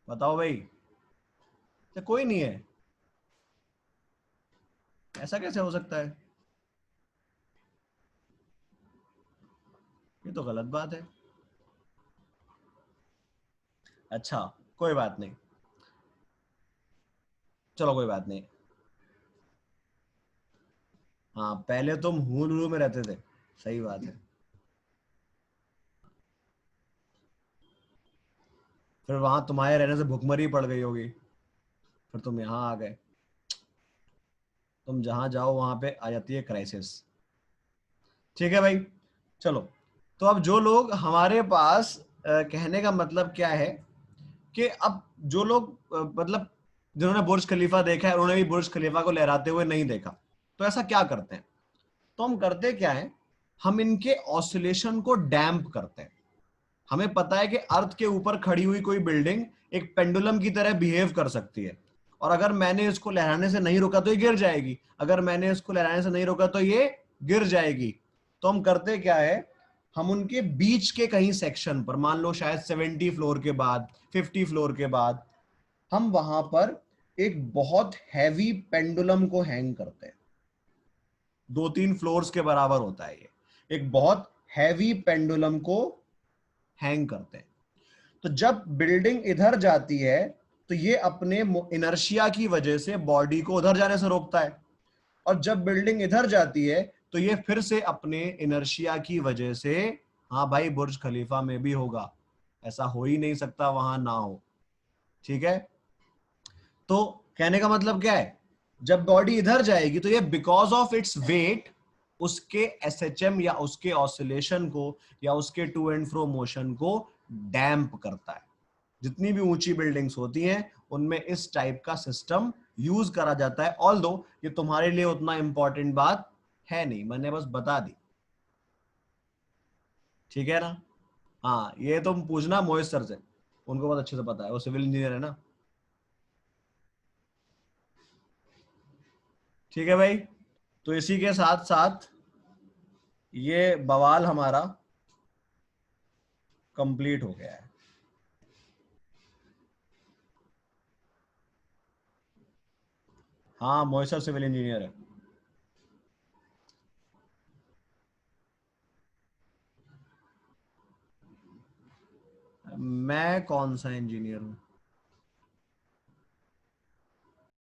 A: बताओ भाई। तो कोई नहीं है, ऐसा कैसे हो सकता है? ये तो गलत बात है। अच्छा, कोई बात नहीं, चलो कोई बात नहीं। हाँ पहले तुम हुलुलु में रहते थे, सही बात है, फिर वहां तुम्हारे रहने से भुखमरी पड़ गई होगी, फिर तुम यहाँ आ गए, तुम जहां जाओ वहां पे आ जाती है क्राइसिस, ठीक है भाई। चलो, तो अब जो लोग हमारे पास कहने का मतलब क्या है कि अब जो लोग मतलब जिन्होंने बुर्ज खलीफा देखा है उन्होंने भी बुर्ज खलीफा को लहराते हुए नहीं देखा, तो ऐसा क्या करते हैं? तो हम करते क्या है, हम इनके ऑसिलेशन को डैम्प करते हैं। हमें पता है कि अर्थ के ऊपर खड़ी हुई कोई बिल्डिंग एक पेंडुलम की तरह बिहेव कर सकती है, और अगर मैंने इसको लहराने से नहीं रोका तो ये गिर जाएगी, अगर मैंने इसको लहराने से नहीं रोका तो ये गिर जाएगी। तो हम करते क्या है, हम उनके बीच के कहीं सेक्शन पर, मान लो शायद 70 फ्लोर के बाद, 50 फ्लोर के बाद, हम वहां पर एक बहुत हैवी पेंडुलम को हैंग करते हैं। 2-3 फ्लोर्स के बराबर होता है ये, एक बहुत हैवी पेंडुलम को हैंग करते हैं। तो जब बिल्डिंग इधर जाती है तो ये अपने इनर्शिया की वजह से बॉडी को उधर जाने से रोकता है, और जब बिल्डिंग इधर जाती है तो ये फिर से अपने इनर्शिया की वजह से, हाँ भाई बुर्ज खलीफा में भी होगा, ऐसा हो ही नहीं सकता वहां ना हो। ठीक है, तो कहने का मतलब क्या है, जब बॉडी इधर जाएगी तो ये बिकॉज ऑफ इट्स वेट उसके एसएचएम या उसके ऑसिलेशन को या उसके टू एंड फ्रो मोशन को डैम्प करता है। जितनी भी ऊंची बिल्डिंग्स होती हैं उनमें इस टाइप का सिस्टम यूज करा जाता है, ऑल्दो ये तुम्हारे लिए उतना इंपॉर्टेंट बात है नहीं, मैंने बस बता दी। ठीक है ना? हाँ, ये तुम पूछना मोहित सर से, उनको बहुत अच्छे से पता है, वो सिविल इंजीनियर है ना। ठीक है भाई, तो इसी के साथ साथ ये बवाल हमारा कंप्लीट हो गया है। हाँ, मोहित सर सिविल इंजीनियर है। मैं कौन सा इंजीनियर हूँ?